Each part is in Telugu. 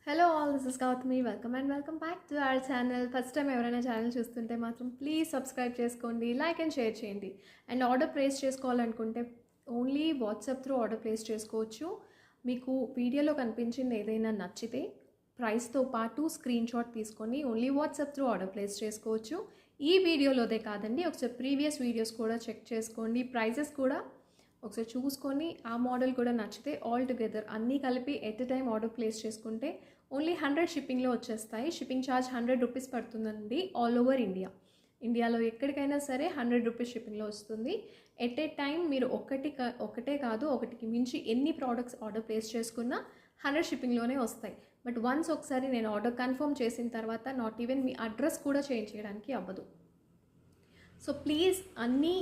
Hello all, this is Gautami. Welcome back to our channel. First time ఎవరైనా ఛానల్ చూస్తుంటే మాత్రం ప్లీజ్ సబ్స్క్రైబ్ చేసుకోండి, లైక్ అండ్ షేర్ చేయండి. అండ్ ఆర్డర్ ప్లేస్ చేసుకోవాలనుకుంటే only WhatsApp through order place చేసుకోవచ్చు. మీకు వీడియోలో కనిపించింది ఏదైనా నచ్చితే ప్రైస్తో పాటు స్క్రీన్ షాట్ తీసుకొని only WhatsApp through order place చేసుకోవచ్చు. ఈ వీడియోలోదే కాదండి, ఒకసారి ప్రీవియస్ వీడియోస్ కూడా చెక్ చేసుకోండి. ప్రైజెస్ కూడా ఒకసారి చూసుకొని ఆ మోడల్ కూడా నచ్చితే ఆల్ టుగెదర్ అన్నీ కలిపి at a time order place చేసుకుంటే ఓన్లీ 100 షిప్పింగ్లో వచ్చేస్తాయి. షిప్పింగ్ ఛార్జ్ 100 రూపీస్ పడుతుందండి ఆల్ ఓవర్ ఇండియాలో ఎక్కడికైనా సరే 100 రూపీస్ షిప్పింగ్లో వస్తుంది. ఎట్ ఏ టైం మీరు ఒకటే కాదు, ఒకటికి మించి ఎన్ని ప్రోడక్ట్స్ ఆర్డర్ ప్లేస్ చేసుకున్నా 100 షిప్పింగ్లోనే వస్తాయి. బట్ వన్స్ ఒకసారి నేను ఆర్డర్ కన్ఫర్మ్ చేసిన తర్వాత నాట్ ఈవెన్ మీ అడ్రస్ కూడా చేంజ్ చేయడానికి అవ్వదు. సో ప్లీజ్ అన్నీ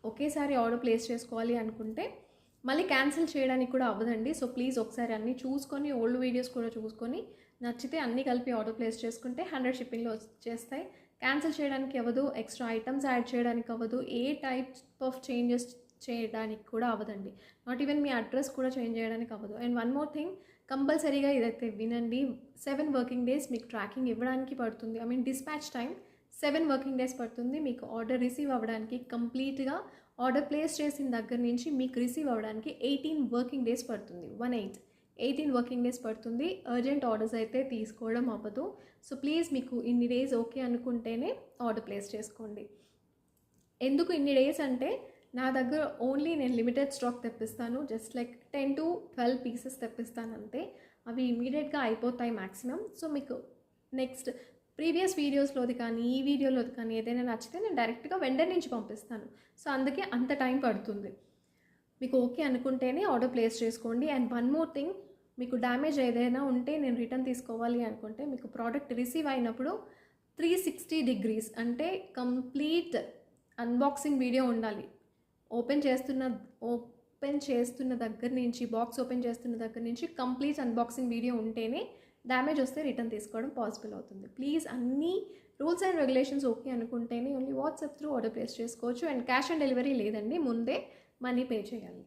ఒకేసారి ఆర్డర్ ప్లేస్ చేసుకోవాలి అనుకుంటే మళ్ళీ క్యాన్సిల్ చేయడానికి కూడా అవ్వదండి. సో ప్లీజ్ ఒకసారి అన్నీ చూసుకొని ఓల్డ్ వీడియోస్ కూడా చూసుకొని నచ్చితే అన్నీ కలిపి ఆర్డర్ ప్లేస్ చేసుకుంటే 100 షిప్పింగ్లో వచ్చేస్తాయి. క్యాన్సిల్ చేయడానికి అవ్వదు, ఎక్స్ట్రా ఐటమ్స్ యాడ్ చేయడానికి అవ్వదు, ఏ టైప్స్ ఆఫ్ చేంజెస్ చేయడానికి కూడా అవ్వదండి. నాట్ ఈవెన్ మీ అడ్రస్ కూడా చేంజ్ చేయడానికి అవ్వదు. అండ్ వన్ మోర్ థింగ్, కంపల్సరీగా ఇదైతే వినండి, 7 వర్కింగ్ డేస్ మీకు ట్రాకింగ్ ఇవ్వడానికి పడుతుంది. డిస్పాచ్ టైం 7 వర్కింగ్ డేస్ పడుతుంది మీకు ఆర్డర్ రిసీవ్ అవ్వడానికి. కంప్లీట్గా ఆర్డర్ ప్లేస్ చేసిన దగ్గర నుంచి మీకు రిసీవ్ అవ్వడానికి 18 వర్కింగ్ డేస్ పడుతుంది. 18 వర్కింగ్ డేస్ పడుతుంది. అర్జెంట్ ఆర్డర్స్ అయితే తీసుకోవడం అవ్వదు. సో ప్లీజ్ మీకు ఇన్ని డేస్ ఓకే అనుకుంటేనే ఆర్డర్ ప్లేస్ చేసుకోండి. ఎందుకు ఇన్ని డేస్ అంటే నా దగ్గర ఓన్లీ నేను లిమిటెడ్ స్టాక్ తెప్పిస్తాను. జస్ట్ లైక్ 10 to 12 పీసెస్ తెప్పిస్తాను అంతే. అవి ఇమీడియట్గా అయిపోతాయి మ్యాక్సిమం. సో మీకు నెక్స్ట్ ప్రీవియస్ వీడియోస్లోది కానీ ఈ వీడియోలోది కానీ ఏదైనా నచ్చితే నేను డైరెక్ట్గా వెండర్ నుంచి పంపిస్తాను. సో అందుకే అంత టైం పడుతుంది. మీకు ఓకే అనుకుంటేనే ఆర్డర్ ప్లేస్ చేసుకోండి. అండ్ వన్ మోర్ థింగ్, మీకు డ్యామేజ్ ఏదైనా ఉంటే నేను రిటర్న్ తీసుకోవాలి అనుకుంటే మీకు ప్రోడక్ట్ రిసీవ్ అయినప్పుడు 360 degrees అంటే కంప్లీట్ అన్బాక్సింగ్ వీడియో ఉండాలి. ఓపెన్ చేస్తున్న దగ్గర నుంచి, బాక్స్ ఓపెన్ చేస్తున్న దగ్గర నుంచి కంప్లీట్ అన్బాక్సింగ్ వీడియో ఉంటేనే డ్యామేజ్ వస్తే రిటర్న్ తీసుకోవడం పాసిబుల్ అవుతుంది. ప్లీజ్ అన్ని రూల్స్ అండ్ రెగ్యులేషన్స్ ఓకే అనుకుంటేనే only WhatsApp through order place చేసుకోవచ్చు. అండ్ క్యాష్ ఆన్ డెలివరీ లేదండి, ముందే మనీ పే చేయాలి.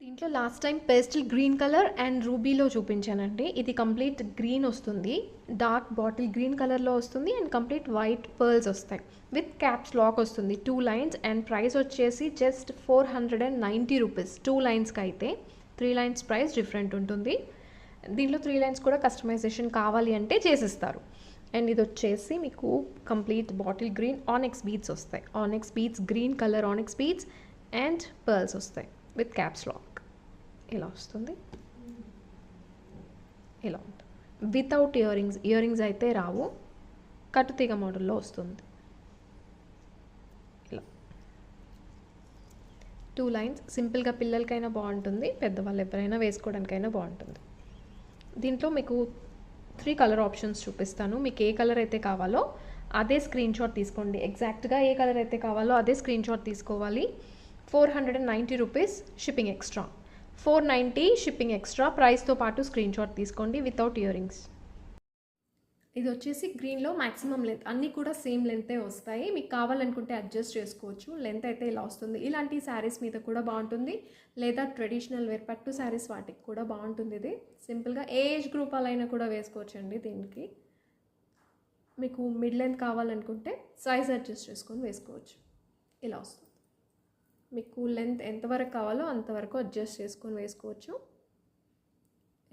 దీంట్లో last time pastel green colour and రూబీలో చూపించానండి. ఇది కంప్లీట్ గ్రీన్ వస్తుంది, డార్క్ బాటిల్ గ్రీన్ కలర్లో వస్తుంది అండ్ కంప్లీట్ వైట్ పర్ల్స్ వస్తాయి. విత్ క్యాప్స్ లాక్ వస్తుంది, 2 lines. అండ్ ప్రైస్ వచ్చేసి జస్ట్ 490 రూపీస్ 2 linesకి అయితే. 3 lines ప్రైస్ డిఫరెంట్ ఉంటుంది. దీంట్లో 3 lines కూడా కస్టమైజేషన్ కావాలి అంటే చేసిస్తారు. అండ్ ఇది వచ్చేసి మీకు complete bottle green onyx beads వస్తాయి. Onyx beads, green colour onyx beads and pearls వస్తాయి విత్ క్యాప్స్ లాక్. ఇలా వస్తుంది, ఇలా ఉంటుంది. వితౌట్ ఇయరింగ్స్ అయితే రావు, కట్టుతీగ మోడల్లో వస్తుంది. ఇలా 2 lines సింపుల్గా పిల్లలకైనా బాగుంటుంది, పెద్దవాళ్ళు ఎవరైనా వేసుకోవడానికైనా బాగుంటుంది. దీంట్లో మీకు 3 కలర్ ఆప్షన్స్ చూపిస్తాను. మీకు ఏ కలర్ అయితే కావాలో అదే స్క్రీన్ షాట్ తీసుకోండి. ఎగ్జాక్ట్గా ఏ కలర్ అయితే కావాలో అదే స్క్రీన్ షాట్ తీసుకోవాలి. 490 rupees shipping extra, 490 shipping extra. ప్రైస్తో పాటు స్క్రీన్ షాట్ తీసుకోండి వితౌట్ ఇయరింగ్స్. ఇది వచ్చేసి గ్రీన్లో మ్యాక్సిమం లెంత్, అన్నీ కూడా సేమ్ లెంతే వస్తాయి. మీకు కావాలనుకుంటే అడ్జస్ట్ చేసుకోవచ్చు. లెంత్ అయితే ఇలా వస్తుంది. ఇలాంటి శారీస్ మీద కూడా బాగుంటుంది, లేదా ట్రెడిషనల్ వేర్ పట్టు శారీస్ వాటికి కూడా బాగుంటుంది. ఇది సింపుల్గా ఏజ్ గ్రూప్ వాళ్ళైనా కూడా వేసుకోవచ్చు అండి. దీనికి మీకు మిడ్ లెంత్ కావాలనుకుంటే సైజ్ అడ్జస్ట్ చేసుకొని వేసుకోవచ్చు. ఇలా వస్తుంది. మీకు లెంత్ ఎంతవరకు కావాలో అంతవరకు అడ్జస్ట్ చేసుకొని వేసుకోవచ్చు.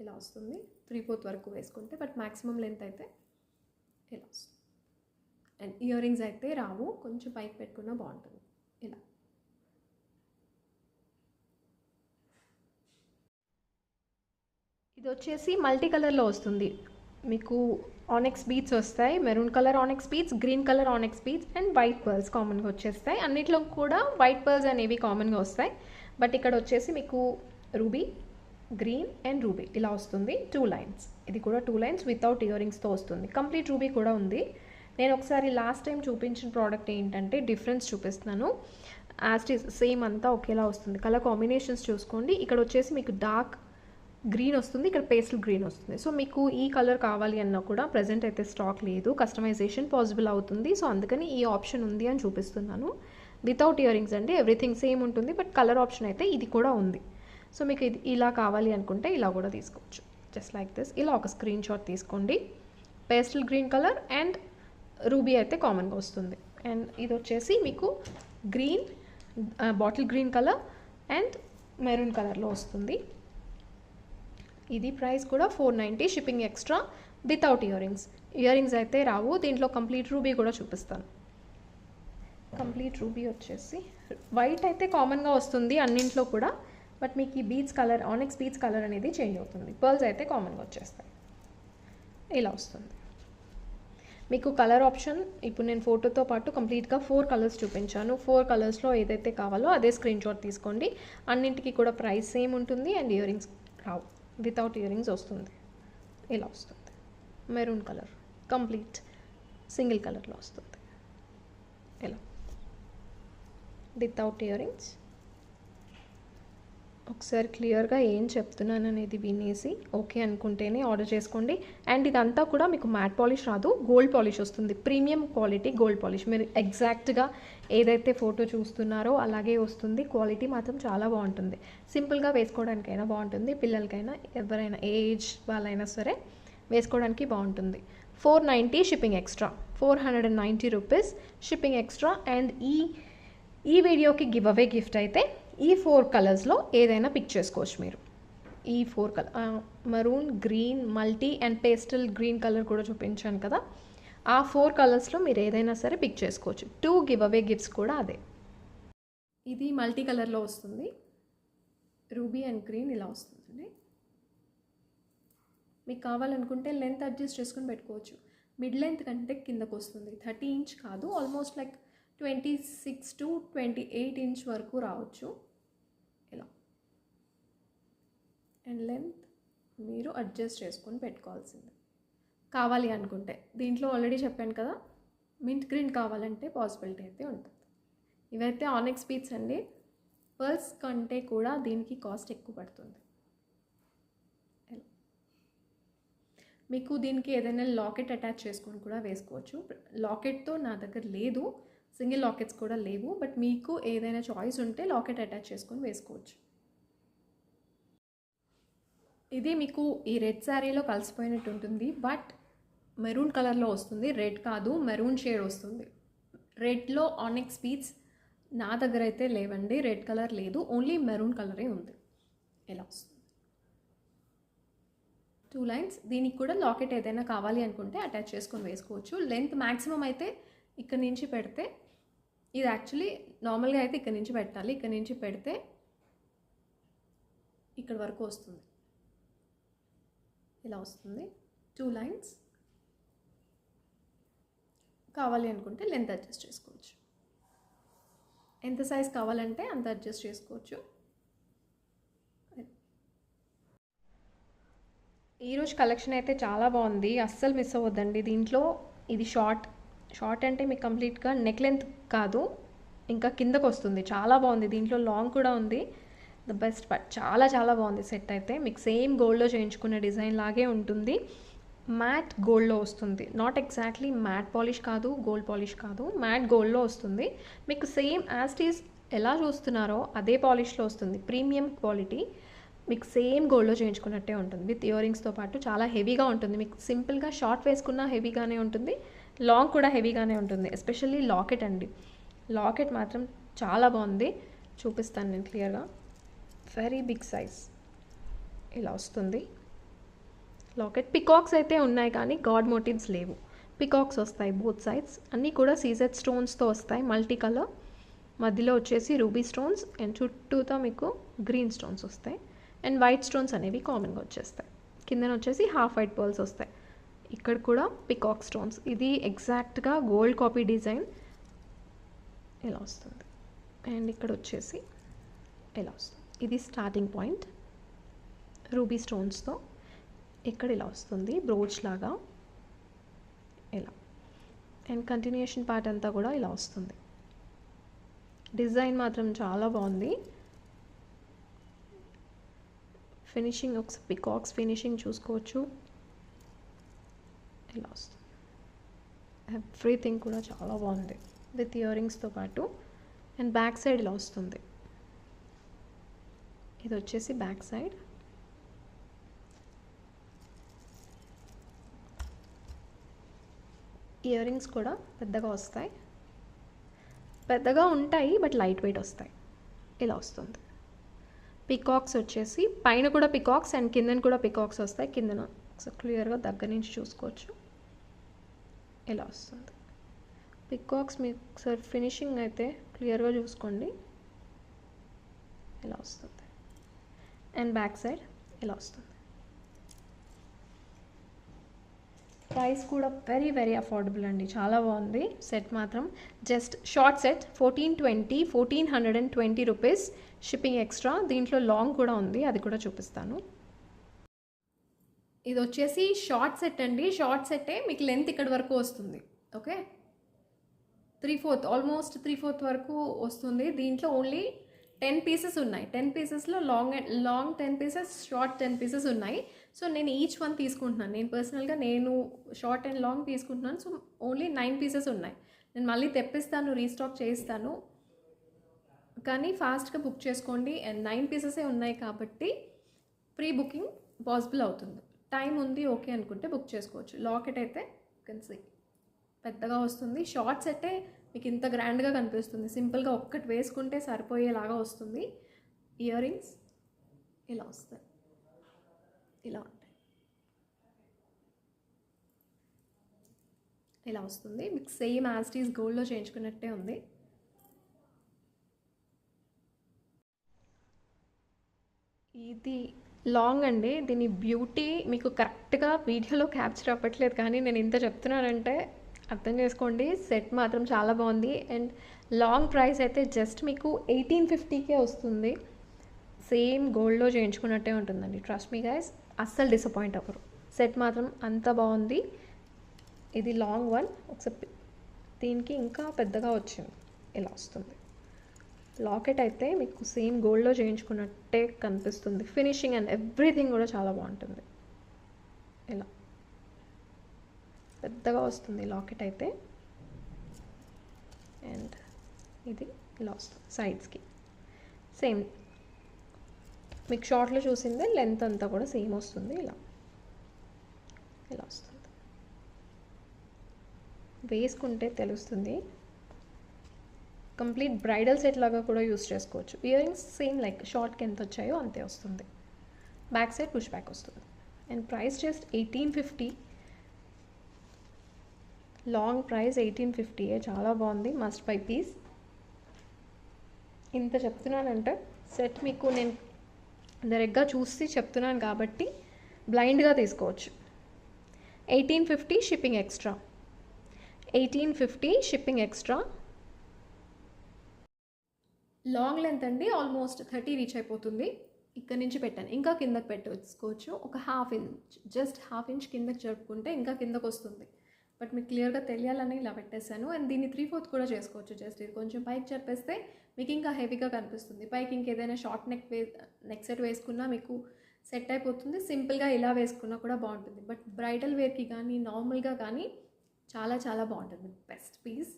ఇలా వస్తుంది. 3/4 వరకు వేసుకుంటే, బట్ మ్యాక్సిమం లెంత్ అయితే ఇలా వస్తుంది. అండ్ ఇయరింగ్స్ అయితే రావు, కొంచెం పైకి పెట్టుకున్నా బాగుంటుంది. ఇలా ఇది వచ్చేసి మల్టీ కలర్లో వస్తుంది. మీకు ఆనెక్స్ బీడ్స్ వస్తాయి, maroon colour onyx beads, green colour onyx beads and white pearls కామన్గా వచ్చేస్తాయి. అన్నిట్లో కూడా వైట్ పర్ల్స్ అనేవి కామన్గా వస్తాయి. బట్ ఇక్కడ వచ్చేసి మీకు రూబీ, గ్రీన్ అండ్ రూబీ ఇలా వస్తుంది. 2 lines. ఇది కూడా 2 lines వితౌట్ ఇయరింగ్స్తో వస్తుంది. కంప్లీట్ రూబీ కూడా ఉంది. నేను ఒకసారి లాస్ట్ టైం చూపించిన ప్రోడక్ట్ ఏంటంటే డిఫరెన్స్ చూపిస్తున్నాను. యాజ్ ఇస్ సేమ్ అంతా ఒకేలా వస్తుంది. కలర్ కాంబినేషన్స్ చూసుకోండి. ఇక్కడ వచ్చేసి మీకు డార్క్ గ్రీన్ వస్తుంది, ఇక్కడ పేస్టల్ గ్రీన్ వస్తుంది. సో మీకు ఈ కలర్ కావాలి అన్నా కూడా ప్రజెంట్ అయితే స్టాక్ లేదు, కస్టమైజేషన్ పాసిబుల్ అవుతుంది. సో అందుకని ఈ ఆప్షన్ ఉంది అని చూపిస్తున్నాను. వితౌట్ ఇయరింగ్స్ అండి, ఎవ్రీథింగ్ సేమ్ ఉంటుంది, బట్ కలర్ ఆప్షన్ అయితే ఇది కూడా ఉంది. సో మీకు ఇది ఇలా కావాలి అనుకుంటే ఇలా కూడా తీసుకోవచ్చు. Just like this. ఇలా ఒక స్క్రీన్ షాట్ తీసుకోండి. Pastel green colour and ruby అయితే కామన్గా వస్తుంది. అండ్ ఇది వచ్చేసి మీకు green, bottle green colour and maroon కలర్లో వస్తుంది. ఇది ప్రైస్ కూడా 490, shipping extra without ear rings. Ear rings అయితే రావు. దీంట్లో కంప్లీట్ రూబీ కూడా చూపిస్తాను. కంప్లీట్ రూబీ వచ్చేసి వైట్ అయితే కామన్గా వస్తుంది అన్నింట్లో కూడా, బట్ మీకు ఈ beads colour, onyx beads colour అనేది చేంజ్ అవుతుంది. పర్ల్స్ అయితే కామన్గా వచ్చేస్తాయి. ఇలా వస్తుంది. మీకు కలర్ ఆప్షన్ ఇప్పుడు నేను ఫోటోతో పాటు కంప్లీట్గా 4 కలర్స్ చూపించాను. 4 కలర్స్లో ఏదైతే కావాలో అదే స్క్రీన్ షాట్ తీసుకోండి. అన్నింటికి కూడా ప్రైస్ సేమ్ ఉంటుంది and ear rings Rao, without ear rings వస్తుంది. ఇలా వస్తుంది. మెరూన్ కలర్ కంప్లీట్ సింగిల్ కలర్లో వస్తుంది. ఇలా వితౌట్ ఇయర్ రింగ్స్. ఒకసారి క్లియర్గా ఏం చెప్తున్నాను అనేది వినేసి ఓకే అనుకుంటేనే ఆర్డర్ చేసుకోండి. అండ్ ఇదంతా కూడా మీకు మ్యాట్ పాలిష్ రాదు, గోల్డ్ పాలిష్ వస్తుంది. Premium quality gold polish. మీరు ఎగ్జాక్ట్గా ఏదైతే ఫోటో చూస్తున్నారో అలాగే వస్తుంది. క్వాలిటీ మాత్రం చాలా బాగుంటుంది. సింపుల్గా వేసుకోవడానికైనా బాగుంటుంది, పిల్లలకైనా ఎవరైనా ఏజ్ వాళ్ళైనా సరే వేసుకోవడానికి బాగుంటుంది. 490 shipping extra, 490 rupees shipping extra. And ఈ వీడియోకి గివ్ అవే గిఫ్ట్ అయితే ఈ 4 కలర్స్లో ఏదైనా పిక్ చేసుకోవచ్చు మీరు. ఈ 4 colour maroon, green, multi and pastel green colour కూడా చూపించాను కదా, ఆ 4 కలర్స్లో మీరు ఏదైనా సరే పిక్ చేసుకోవచ్చు. 2 గివ్ అవే గిఫ్ట్స్ కూడా అదే. ఇది మల్టీ కలర్లో వస్తుంది. రూబీ అండ్ గ్రీన్ ఇలా వస్తుందండి. మీకు కావాలనుకుంటే లెంత్ అడ్జస్ట్ చేసుకుని పెట్టుకోవచ్చు. మిడ్ లెంత్ కంటే కిందకు వస్తుంది. 30 ఇంచ్ కాదు, ఆల్మోస్ట్ లైక్ 26 to 28 ఇంచ్ వరకు రావచ్చు. ఇలా అండ్ లెంత్ మీరు అడ్జస్ట్ చేసుకొని పెట్టుకోవాల్సిందే కావాలి అనుకుంటే. దీంట్లో ఆల్రెడీ చెప్పాను కదా, మింట్ గ్రీన్ కావాలంటే పాసిబిలిటీ అయితే ఉంటుంది. ఇవైతే ఆనిక్స్ బీడ్స్ అండి. పర్ల్స్ కంటే కూడా దీనికి కాస్ట్ ఎక్కువ పడుతుంది. మీకు దీనికి ఏదైనా లాకెట్ అటాచ్ చేసుకొని కూడా వేసుకోవచ్చు. లాకెట్తో నా దగ్గర లేదు, సింగిల్ లాకెట్స్ కూడా లేవు, బట్ మీకు ఏదైనా చాయిస్ ఉంటే లాకెట్ అటాచ్ చేసుకొని వేసుకోవచ్చు. ఇది మీకు ఈ రెడ్ శారీలో కలిసిపోయినట్టు ఉంటుంది, బట్ మెరూన్ కలర్లో వస్తుంది. రెడ్ కాదు, మెరూన్ షేడ్ వస్తుంది. రెడ్లో ఆనిక్స్ బీడ్స్ నా దగ్గర అయితే లేవండి. రెడ్ కలర్ లేదు, ఓన్లీ మెరూన్ కలరే ఉంది. ఇలా వస్తుంది. 2 లైన్స్. దీనికి కూడా లాకెట్ ఏదైనా కావాలి అనుకుంటే అటాచ్ చేసుకొని వేసుకోవచ్చు. లెంత్ మ్యాక్సిమం అయితే ఇక్కడ నుంచి పెడితే, ఇది యాక్చువల్లీ నార్మల్గా అయితే ఇక్కడ నుంచి పెట్టాలి. ఇక్కడ నుంచి పెడితే ఇక్కడ వరకు వస్తుంది. ఇలా వస్తుంది. 2 లైన్స్. కావాలి అనుకుంటే లెంత్ అడ్జస్ట్ చేసుకోవచ్చు. ఎంత సైజ్ కావాలంటే అంత అడ్జస్ట్ చేసుకోవచ్చు. ఈరోజు కలెక్షన్ అయితే చాలా బాగుంది, అస్సలు మిస్ అవ్వద్దండి. దీంట్లో ఇది షార్ట్ అంటే మీకు కంప్లీట్గా నెక్ లెంత్ కాదు, ఇంకా కిందకు వస్తుంది. చాలా బాగుంది. దీంట్లో లాంగ్ కూడా ఉంది. ద బెస్ట్ పార్ట్, చాలా చాలా బాగుంది సెట్ అయితే. మీకు సేమ్ గోల్డ్లో చేయించుకున్న డిజైన్ లాగే ఉంటుంది. మ్యాట్ గోల్డ్లో వస్తుంది. నాట్ ఎగ్జాక్ట్లీ మ్యాట్ పాలిష్ కాదు, గోల్డ్ పాలిష్ కాదు, మ్యాట్ గోల్డ్లో వస్తుంది. మీకు సేమ్ యాజ్ ఇట్ ఈస్ ఎలా చూస్తున్నారో అదే పాలిష్లో వస్తుంది. ప్రీమియం క్వాలిటీ, మీకు సేమ్ గోల్డ్లో చేయించుకున్నట్టే ఉంటుంది. విత్ ఇయర్ రింగ్స్తో పాటు చాలా హెవీగా ఉంటుంది. మీకు సింపుల్గా షార్ట్ వేసుకున్నా హెవీగానే ఉంటుంది, లాంగ్ కూడా హెవీగానే ఉంటుంది. ఎస్పెషల్లీ లాకెట్ అండి, లాకెట్ మాత్రం చాలా బాగుంది. చూపిస్తాను నేను క్లియర్గా. వెరీ బిగ్ సైజ్ ఇలా వస్తుంది లాకెట్. పికాక్స్ అయితే ఉన్నాయి కానీ గాడ్ మోటివ్స్ లేవు. పికాక్స్ వస్తాయి బోత్ సైడ్స్. అన్నీ కూడా సీజెడ్ స్టోన్స్తో వస్తాయి. మల్టీ కలర్, మధ్యలో వచ్చేసి రూబీ స్టోన్స్ అండ్ చుట్టూతో మీకు గ్రీన్ స్టోన్స్ వస్తాయి. అండ్ వైట్ స్టోన్స్ అనేవి కామన్గా వచ్చేస్తాయి. కిందన వచ్చేసి హాఫ్ వైట్ పర్ల్స్ వస్తాయి. ఇక్కడ కూడా పికాక్ స్టోన్స్. ఇది ఎగ్జాక్ట్గా గోల్డ్ కాపీ డిజైన్ ఇలా వస్తుంది. అండ్ ఇక్కడ వచ్చేసి ఇలా వస్తుంది. ఇది స్టార్టింగ్ పాయింట్ రూబీ స్టోన్స్తో. ఇక్కడ ఇలా వస్తుంది బ్రోచ్ లాగా ఇలా. అండ్ కంటిన్యూషన్ పార్ట్ అంతా కూడా ఇలా వస్తుంది. డిజైన్ మాత్రం చాలా బాగుంది. ఫినిషింగ్ ఒకసారి పికాక్స్ ఫినిషింగ్ చూసుకోవచ్చు. ఇలా వస్తుంది. ఎవ్రీథింగ్ కూడా చాలా బాగుంది విత్ ఇయర్ రింగ్స్తో పాటు. అండ్ బ్యాక్ సైడ్ ఇలా వస్తుంది. ఇది వచ్చేసి బ్యాక్ సైడ్. ఇయర్ రింగ్స్ కూడా పెద్దగా వస్తాయి, పెద్దగా ఉంటాయి బట్ లైట్ వెయిట్ వస్తాయి. ఇలా వస్తుంది. పికాక్స్ వచ్చేసి పైన కూడా పికాక్స్ అండ్ కిందన కూడా పికాక్స్ వస్తాయి. కిందన ఒకసారి క్లియర్గా దగ్గర నుంచి చూసుకోవచ్చు. ఇలా వస్తుంది పికాక్స్. మీకు ఒకసారి ఫినిషింగ్ అయితే క్లియర్గా చూసుకోండి. ఇలా వస్తుంది. అండ్ బ్యాక్ సైడ్ ఇలా వస్తుంది. ప్రైస్ కూడా వెరీ వెరీ అఫోర్డబుల్ అండి, చాలా బాగుంది. సెట్ మాత్రం just short set 1420 rupees, shipping extra. దీంట్లో లాంగ్ కూడా ఉంది, అది కూడా చూపిస్తాను. ఇది వచ్చేసి షార్ట్ సెట్ అండి. షార్ట్ సెట్టే మీకు లెంత్ ఇక్కడ వరకు వస్తుంది. ఓకే, 3/4 ఆల్మోస్ట్ 3/4 వరకు వస్తుంది. దీంట్లో ఓన్లీ 10 పీసెస్ ఉన్నాయి. 10 పీసెస్లో లాంగ్ 10 పీసెస్, షార్ట్ 10 పీసెస్ ఉన్నాయి. సో నేను ఈచ్ వన్ తీసుకుంటున్నాను. నేను పర్సనల్గా షార్ట్ అండ్ లాంగ్ తీసుకుంటున్నాను. సో ఓన్లీ 9 పీసెస్ ఉన్నాయి. నేను మళ్ళీ తెప్పిస్తాను, రీస్టాక్ చేయిస్తాను, కానీ ఫాస్ట్గా బుక్ చేసుకోండి. అండ్ 9 పీసెసే ఉన్నాయి కాబట్టి ప్రీ బుకింగ్ పాసిబుల్ అవుతుంది. టైం ఉంది ఓకే అనుకుంటే బుక్ చేసుకోవచ్చు. లాకెట్ అయితే కన్సీ పెద్దగా వస్తుంది. షార్ట్ సెట్టే మీకు ఇంత గ్రాండ్గా కనిపిస్తుంది. సింపుల్గా ఒక్కటి వేసుకుంటే సరిపోయేలాగా వస్తుంది. ఇయర్ రింగ్స్ ఇలా వస్తాయి, ఇలా ఉంటాయి, ఇలా వస్తుంది. మీకు సేమ్ యాజ్ ఇట్ ఈస్ గోల్డ్లో చేయించుకున్నట్టే ఉంది. ఇది లాంగ్ అండి. దీని బ్యూటీ మీకు కరెక్ట్గా వీడియోలో క్యాప్చర్ అవ్వట్లేదు, కానీ నేను ఇంత చెప్తున్నానంటే అర్థం చేసుకోండి. సెట్ మాత్రం చాలా బాగుంది. అండ్ లాంగ్ ప్రైస్ అయితే జస్ట్ మీకు 1850కే వస్తుంది. సేమ్ గోల్డ్లో చేయించుకున్నట్టే ఉంటుందండి. ట్రస్ట్ మీ గైస్, అస్సలు డిసప్పాయింట్ అవ్వరు. సెట్ మాత్రం అంత బాగుంది. ఇది లాంగ్ వన్. ఒకసారి దీనికి ఇంకా పెద్దగా వచ్చింది, ఇలా వస్తుంది. లాకెట్ అయితే మీకు సేమ్ గోల్డ్లో చేయించుకున్నట్టే కనిపిస్తుంది. ఫినిషింగ్ అండ్ ఎవ్రీథింగ్ కూడా చాలా బాగుంటుంది. ఇలా పెద్దగా వస్తుంది లాకెట్ అయితే. అండ్ ఇది ఇలా వస్తుంది సైడ్స్కి. సేమ్ మీకు షార్ట్లో చూసిందే లెంత్ అంతా కూడా సేమ్ వస్తుంది. ఇలా ఇలా వస్తుంది. వేసుకుంటే తెలుస్తుంది. కంప్లీట్ బ్రైడల్ సెట్ లాగా కూడా యూస్ చేసుకోవచ్చు. ఇయర్ రింగ్స్ సేమ్ లైక్ షార్ట్కి ఎంత వచ్చాయో అంతే వస్తుంది. బ్యాక్ సైడ్ పుష్ బ్యాక్ వస్తుంది. And price just 1850. Long price 1850. చాలా బాగుంది. Must buy piece. ఇంత చెప్తున్నానంటే సెట్ మీకు నేను డైరెక్ట్గా చూసి చెప్తున్నాను కాబట్టి బ్లైండ్గా తీసుకోవచ్చు. 1850 shipping extra. 1850 shipping extra. Long length అండి, ఆల్మోస్ట్ 30 రీచ్ అయిపోతుంది. ఇక్కడ నుంచి పెట్టాను, ఇంకా కిందకి పెట్టుకోవచ్చు. ఒక ½ ఇంచ్, జస్ట్ ½ ఇంచ్ కిందకి జరుపుకుంటే ఇంకా కిందకు వస్తుంది. బట్ మీకు క్లియర్గా తెలియాలని ఇలా పెట్టేశాను. అండ్ దీన్ని 3/4 కూడా చేసుకోవచ్చు. జస్ట్ ఇది కొంచెం పైకి జరిపేస్తే మీకు ఇంకా హెవీగా కనిపిస్తుంది. పైకి ఇంకేదైనా షార్ట్ నెక్ సెట్ వేసుకున్నా మీకు సెట్ అయిపోతుంది. సింపుల్గా ఇలా వేసుకున్నా కూడా బాగుంటుంది. బట్ బ్రైడల్ వేర్కి కానీ నార్మల్గా కానీ చాలా చాలా బాగుంటుంది. Best piece.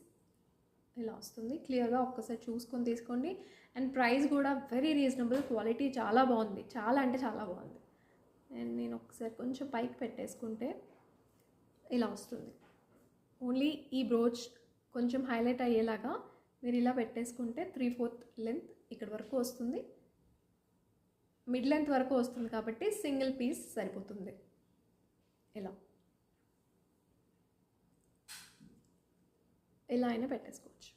ఇలా వస్తుంది. క్లియర్గా ఒక్కసారి చూసుకొని తీసుకోండి. అండ్ ప్రైస్ కూడా వెరీ రీజనబుల్. క్వాలిటీ చాలా బాగుంది, చాలా అంటే చాలా బాగుంది. అండ్ నేను ఒకసారి కొంచెం పైకి పెట్టేసుకుంటే ఇలా వస్తుంది. ఓన్లీ ఈ బ్రోచ్ కొంచెం హైలైట్ అయ్యేలాగా మీరు ఇలా పెట్టేసుకుంటే 3/4 లెంత్ ఇక్కడ వరకు వస్తుంది. మిడ్ లెంత్ వరకు వస్తుంది కాబట్టి సింగిల్ పీస్ సరిపోతుంది. ఇలా ఇలా అయినా పెట్టేసుకోవచ్చు.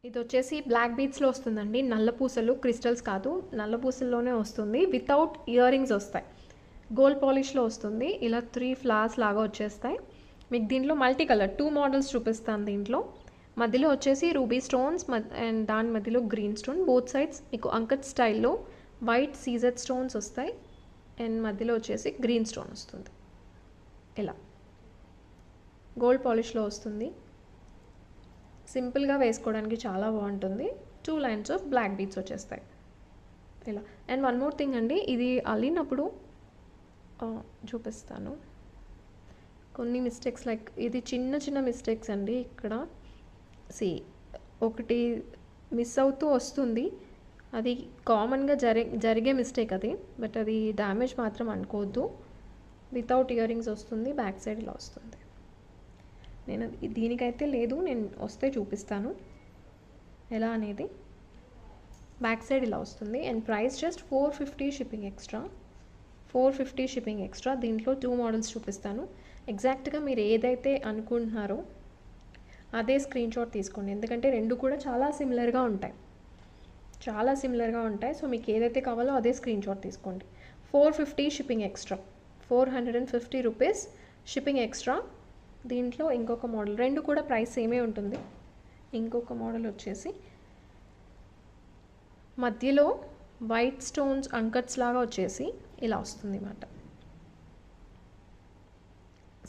ఇది వచ్చేసి బ్లాక్ బీడ్స్లో వస్తుందండి. నల్ల పూసలు, క్రిస్టల్స్ కాదు, నల్ల పూసల్లోనే వస్తుంది. వితౌట్ ఇయర్ రింగ్స్ వస్తాయి. గోల్డ్ పాలిష్లో వస్తుంది. ఇలా 3 ఫ్లవర్స్ లాగా వచ్చేస్తాయి. మీకు దీంట్లో మల్టీ కలర్ 2 మోడల్స్ చూపిస్తాను. దీంట్లో మధ్యలో వచ్చేసి రూబీ స్టోన్స్ అండ్ దాని మధ్యలో గ్రీన్ స్టోన్. బోత్ సైడ్స్ మీకు అంకట్ స్టైల్లో వైట్ సీజెడ్ స్టోన్స్ వస్తాయి. అండ్ మధ్యలో వచ్చేసి గ్రీన్ స్టోన్ వస్తుంది. ఇలా గోల్డ్ పాలిష్లో వస్తుంది. సింపుల్గా వేసుకోవడానికి చాలా బాగుంటుంది. 2 లైన్స్ ఆఫ్ బ్లాక్ బీడ్స్ వచ్చేస్తాయి ఇలా. అండ్ వన్ మోర్ థింగ్ అండి, ఇది అల్లినప్పుడు చూపిస్తాను. కొన్ని మిస్టేక్స్ లైక్ ఇది చిన్న చిన్న మిస్టేక్స్ అండి. ఇక్కడ సి ఒకటి మిస్ అవుతూ వస్తుంది, అది కామన్గా జరిగే మిస్టేక్ అది, బట్ అది డ్యామేజ్ మాత్రం అనుకోవద్దు. వితౌట్ ఇయర్ రింగ్స్ వస్తుంది, బ్యాక్ సైడ్ ఇలా వస్తుంది. నేను దీనికైతే లేదు, నేను వస్తే చూపిస్తాను ఎలా అనేది. బ్యాక్ సైడ్ ఇలా వస్తుంది and price just 450 shipping extra. 450 shipping extra. దీంట్లో 2 మోడల్స్ చూపిస్తాను. ఎగ్జాక్ట్గా మీరు ఏదైతే అనుకుంటున్నారో అదే స్క్రీన్ షాట్ తీసుకోండి, ఎందుకంటే రెండు కూడా చాలా సిమిలర్గా ఉంటాయి, సో మీకు ఏదైతే కావాలో అదే స్క్రీన్ షాట్ తీసుకోండి. 450 shipping extra, 450 rupees shipping extra. దీంట్లో ఇంకొక మోడల్, రెండు కూడా ప్రైస్ సేమే ఉంటుంది. ఇంకొక మోడల్ వచ్చేసి మధ్యలో వైట్ స్టోన్స్ అంకట్స్ లాగా వచ్చేసి ఇలా వస్తుంది అన్నమాట.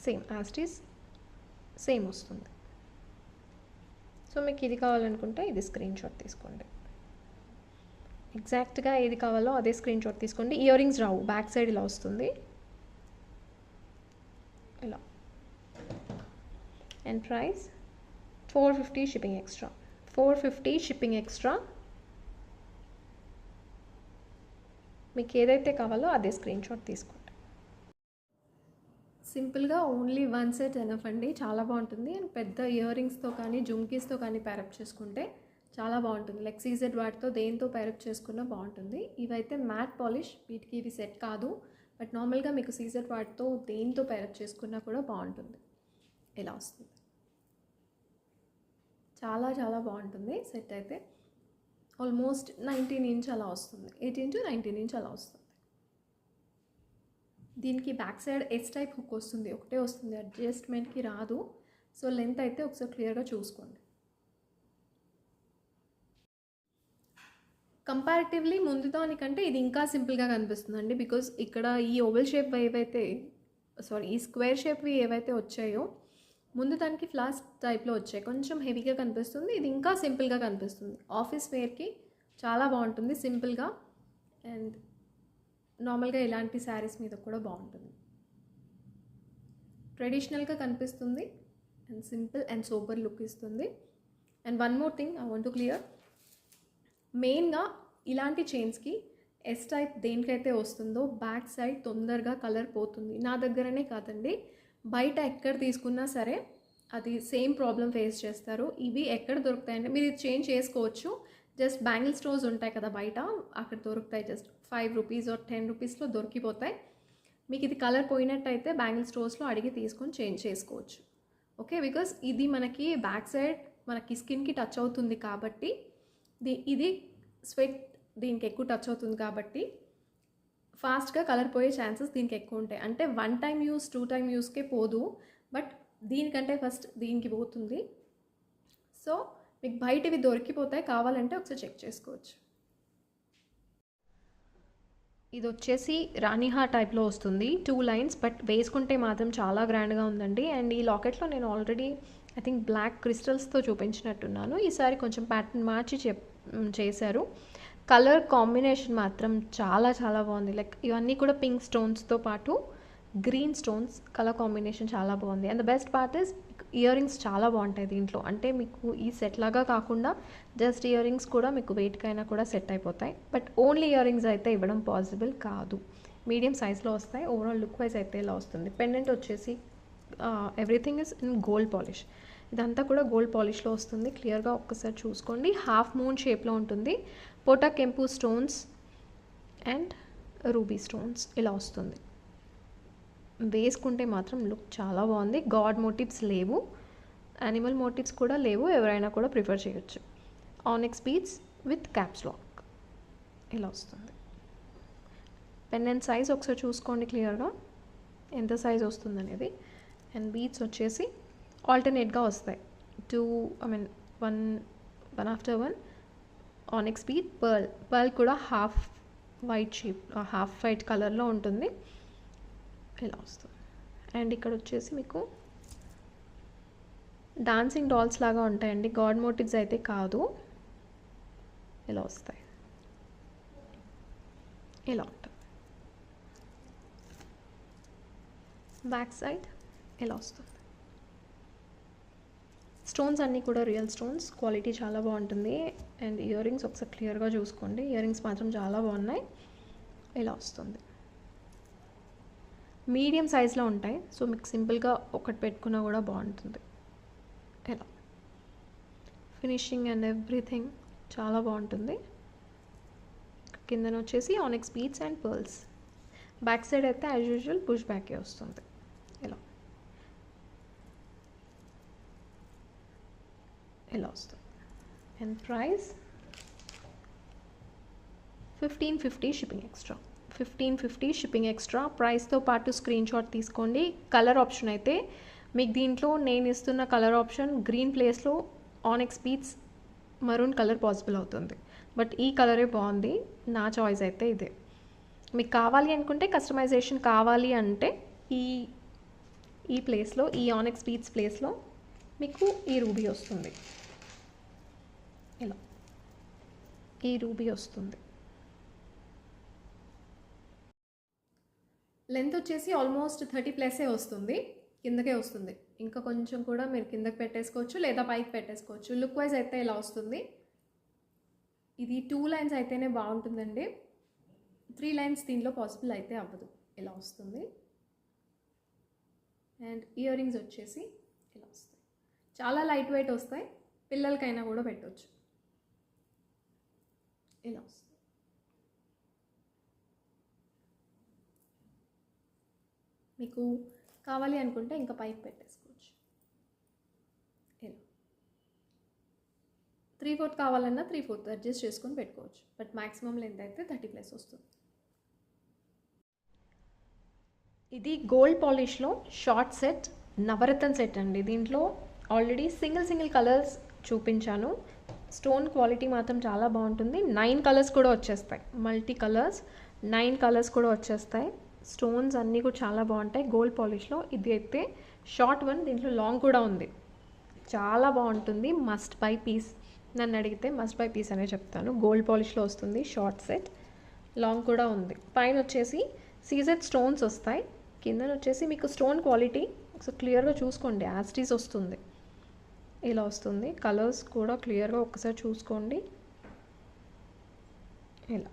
సేమ్ యాస్టీస్ సేమ్ వస్తుంది. సో మీకు ఇది కావాలనుకుంటే ఇది స్క్రీన్ షాట్ తీసుకోండి. ఎగ్జాక్ట్గా ఏది కావాలో అదే స్క్రీన్ షాట్ తీసుకోండి. ఇయర్ రింగ్స్ రావు, బ్యాక్ సైడ్ ఇలా వస్తుంది ఇలా. And price 450 shipping extra. 450 shipping extra. మీకు ఏదైతే కావాలో అదే స్క్రీన్ షాట్ తీసుకోండి. సింపుల్గా ఓన్లీ 1 సెట్ ఎనఫ్ అండి, చాలా బాగుంటుంది. అండ్ పెద్ద ఇయర్ రింగ్స్తో కానీ జుమ్కీస్తో కానీ ప్యారప్ చేసుకుంటే చాలా బాగుంటుంది. లైక్ సీజెడ్ వాటితో దేంతో ప్యారప్ చేసుకున్నా బాగుంటుంది. ఇవైతే మ్యాట్ పాలిష్, వీటికి ఇవి సెట్ కాదు, బట్ నార్మల్గా మీకు సీజెడ్ వాటితో దేంతో ప్యారప్ చేసుకున్నా కూడా బాగుంటుంది. ఇలా వస్తుంది, చాలా చాలా బాగుంటుంది. సెట్ అయితే ఆల్మోస్ట్ 19 ఇంచ్ అలా వస్తుంది, 18 to 19 ఇంచ్ అలా వస్తుంది. దీనికి back side S type hook వస్తుంది, ఒకటే వస్తుంది, అడ్జస్ట్మెంట్కి రాదు. సో లెంత్ అయితే ఒకసారి క్లియర్గా చూసుకోండి. కంపారిటివ్లీ ముందు దానికంటే ఇది ఇంకా సింపుల్గా కనిపిస్తుందండి, బికాజ్ ఇక్కడ ఈ ఓవెల్ షేప్ ఈ స్క్వేర్ షేప్వి ఏవైతే వచ్చాయో ముందు దానికి ఫ్లాస్ టైప్లో వచ్చాయి, కొంచెం హెవీగా కనిపిస్తుంది. ఇది ఇంకా సింపుల్గా కనిపిస్తుంది. ఆఫీస్ వేర్కి చాలా బాగుంటుంది సింపుల్గా, అండ్ నార్మల్గా ఇలాంటి శారీస్ మీద కూడా బాగుంటుంది. ట్రెడిషనల్గా కనిపిస్తుంది and simple and sober look ఇస్తుంది. And one more thing I want to clear, మెయిన్గా ఇలాంటి చైన్స్కి ఎస్ టైప్ దేనికైతే వస్తుందో బ్యాక్ సైడ్ తొందరగా కలర్ పోతుంది. నా దగ్గరనే కాదండి, బయట ఎక్కడ తీసుకున్నా సరే అది సేమ్ ప్రాబ్లం ఫేస్ చేస్తారు. ఇవి ఎక్కడ దొరుకుతాయంటే మీరు ఇది చేంజ్ చేసుకోవచ్చు, జస్ట్ బ్యాంగిల్ స్టోర్స్ ఉంటాయి కదా బయట, అక్కడ దొరుకుతాయి. జస్ట్ 5 రూపీస్ ఆర్ 10 రూపీస్లో దొరికిపోతాయి. మీకు ఇది కలర్ పోయినట్టయితే బ్యాంగిల్ స్టోర్స్లో అడిగి తీసుకొని చేంజ్ చేసుకోవచ్చు. ఓకే, బికాస్ ఇది మనకి బ్యాక్ సైడ్ మనకి స్కిన్కి టచ్ అవుతుంది కాబట్టి, ఇది స్వెట్ దీనికి ఎక్కువ టచ్ అవుతుంది కాబట్టి ఫాస్ట్గా కలర్ పోయే ఛాన్సెస్ దీనికి ఎక్కువ ఉంటాయి. అంటే 1 టైం యూస్ 2 టైం యూస్కే పోదు, బట్ దీనికంటే ఫస్ట్ దీనికి పోతుంది. సో మీకు బయటవి దొరికిపోతాయి, కావాలంటే ఒకసారి చెక్ చేసుకోవచ్చు. ఇది వచ్చేసి రాణిహార్ టైప్లో వస్తుంది, 2 లైన్స్, బట్ వేసుకుంటే మాత్రం చాలా గ్రాండ్గా ఉందండి. అండ్ ఈ లాకెట్లో నేను ఆల్రెడీ ఐ థింక్ బ్లాక్ క్రిస్టల్స్తో చూపించినట్టున్నాను, ఈసారి కొంచెం ప్యాటర్న్ మార్చి చేశారు. కలర్ కాంబినేషన్ మాత్రం చాలా చాలా బాగుంది. లైక్ ఇవన్నీ కూడా పింక్ స్టోన్స్తో పాటు గ్రీన్ స్టోన్స్, కలర్ కాంబినేషన్ చాలా బాగుంది. And the best part is ear rings చాలా బాగుంటాయి దీంట్లో. అంటే మీకు ఈ సెట్ లాగా కాకుండా జస్ట్ ఇయర్ రింగ్స్ కూడా మీకు వెయిట్కైనా కూడా సెట్ అయిపోతాయి. బట్ ఓన్లీ ఇయర్ రింగ్స్ అయితే ఇవ్వడం పాసిబుల్ కాదు, మీడియం సైజ్లో వస్తాయి. ఓవరాల్ లుక్ వైజ్ అయితే ఇలా వస్తుంది. పెండెంట్ వచ్చేసి everything is in gold polish, ఇదంతా కూడా గోల్డ్ పాలిష్లో వస్తుంది. క్లియర్గా ఒక్కసారి చూసుకోండి. హాఫ్ మూన్ షేప్లో ఉంటుంది. పోటా కెంపు స్టోన్స్ అండ్ రూబీ స్టోన్స్ ఇలా వస్తుంది. వేసుకుంటే మాత్రం లుక్ చాలా బాగుంది. గాడ్ మోటివ్స్ లేవు, యానిమల్ మోటివ్స్ కూడా లేవు, ఎవరైనా కూడా ప్రిఫర్ చేయొచ్చు. Onyx beads with caps lock ఇలా వస్తుంది. పెండెంట్ సైజ్ ఒకసారి చూసుకోండి క్లియర్గా ఎంత సైజ్ వస్తుంది అనేది. అండ్ బీడ్స్ వచ్చేసి ఆల్టర్నేట్గా వస్తాయి, 1 after 1. ఆనెక్స్ బీడ్, పర్ల్ కూడా half white shape, half white కలర్లో ఉంటుంది, ఇలా వస్తుంది. అండ్ ఇక్కడ వచ్చేసి మీకు డాన్సింగ్ డాల్స్ లాగా ఉంటాయండి, గాడ్ మోటివ్స్ అయితే కాదు, ఇలా వస్తాయి, ఇలా ఉంటుంది. బ్యాక్ సైడ్ ఇలా వస్తుంది. స్టోన్స్ అన్నీ కూడా రియల్ స్టోన్స్, క్వాలిటీ చాలా బాగుంటుంది. అండ్ ఇయర్ రింగ్స్ ఒకసారి క్లియర్గా చూసుకోండి, ఇయర్ రింగ్స్ మాత్రం చాలా బాగున్నాయి. ఇలా వస్తుంది, మీడియం సైజ్లో ఉంటాయి. సో మీకు సింపుల్గా ఒకటి పెట్టుకున్నా కూడా బాగుంటుంది. ఇలా ఫినిషింగ్ అండ్ ఎవ్రీథింగ్ చాలా బాగుంటుంది. కిందన వచ్చేసి onyx beads and pearls. Back side అయితే యాజ్ యూజువల్ పుష్ బ్యాకే వస్తుంది. ఇలా వస్తుంది. And price 1550 shipping extra. 1550 shipping extra. ప్రైస్తో పాటు స్క్రీన్ షాట్ తీసుకోండి. కలర్ ఆప్షన్ అయితే మీకు దీంట్లో నేను ఇస్తున్న కలర్ ఆప్షన్ గ్రీన్ ప్లేస్లో onyx beads maroon colour possible అవుతుంది. బట్ ఈ కలరే బాగుంది, నా చాయిస్ అయితే ఇదే. మీకు కావాలి అనుకుంటే కస్టమైజేషన్ కావాలి అంటే ఈ ప్లేస్లో, ఈ ఆనిక్స్ బీడ్స్ ప్లేస్లో మీకు ఈ రూబీ వస్తుంది. ఇలా ఈ రూబీ వస్తుంది. లెంత్ వచ్చేసి ఆల్మోస్ట్ 30+ వస్తుంది, కిందకే వస్తుంది. ఇంకా కొంచెం కూడా మీరు కిందకి పెట్టేసుకోవచ్చు లేదా పైకి పెట్టేసుకోవచ్చు. లుక్ వైజ్ అయితే ఇలా వస్తుంది. ఇది 2 లైన్స్ అయితేనే బాగుంటుందండి, 3 లైన్స్ దీనిలో పాసిబుల్ అయితే అవ్వదు. ఇలా వస్తుంది. అండ్ ఇయర్ రింగ్స్ వచ్చేసి ఇలా వస్తాయి, చాలా లైట్ వెయిట్ వస్తాయి, పిల్లలకైనా కూడా పెట్టవచ్చు. ఇలా వస్తుంది. మీకు కావాలి అనుకుంటే ఇంకా పైకి పెట్టేసుకోవచ్చు. ఇలా 3/4 కావాలన్నా 3/4 అడ్జస్ట్ చేసుకొని పెట్టుకోవచ్చు. బట్ మ్యాక్సిమం లెంత్ అయితే 30+ వస్తుంది. ఇది గోల్డ్ పాలిష్లో షార్ట్ సెట్, నవరత్న సెట్ అండి. దీంట్లో ఆల్రెడీ సింగిల్ కలర్స్ చూపించాను. స్టోన్ క్వాలిటీ మాత్రం చాలా బాగుంటుంది. 9 కలర్స్ కూడా వచ్చేస్తాయి, మల్టీ కలర్స్ 9 కలర్స్ కూడా వచ్చేస్తాయి. స్టోన్స్ అన్నీ కూడా చాలా బాగుంటాయి గోల్డ్ పాలిష్లో. ఇది అయితే షార్ట్ వన్, దీంట్లో లాంగ్ కూడా ఉంది, చాలా బాగుంటుంది. మస్ట్ బై పీస్, నన్ను అడిగితే మస్ట్ బై పీస్ అనే చెప్తాను. గోల్డ్ పాలిష్లో వస్తుంది షార్ట్ సెట్, లాంగ్ కూడా ఉంది. పైన వచ్చేసి సీజెడ్ స్టోన్స్ వస్తాయి, కింద వచ్చేసి మీకు స్టోన్ క్వాలిటీ ఒకసారి క్లియర్గా చూసుకోండి, యాస్టీస్ వస్తుంది. ఇలా వస్తుంది. కలర్స్ కూడా క్లియర్గా ఒకసారి చూసుకోండి. ఇలా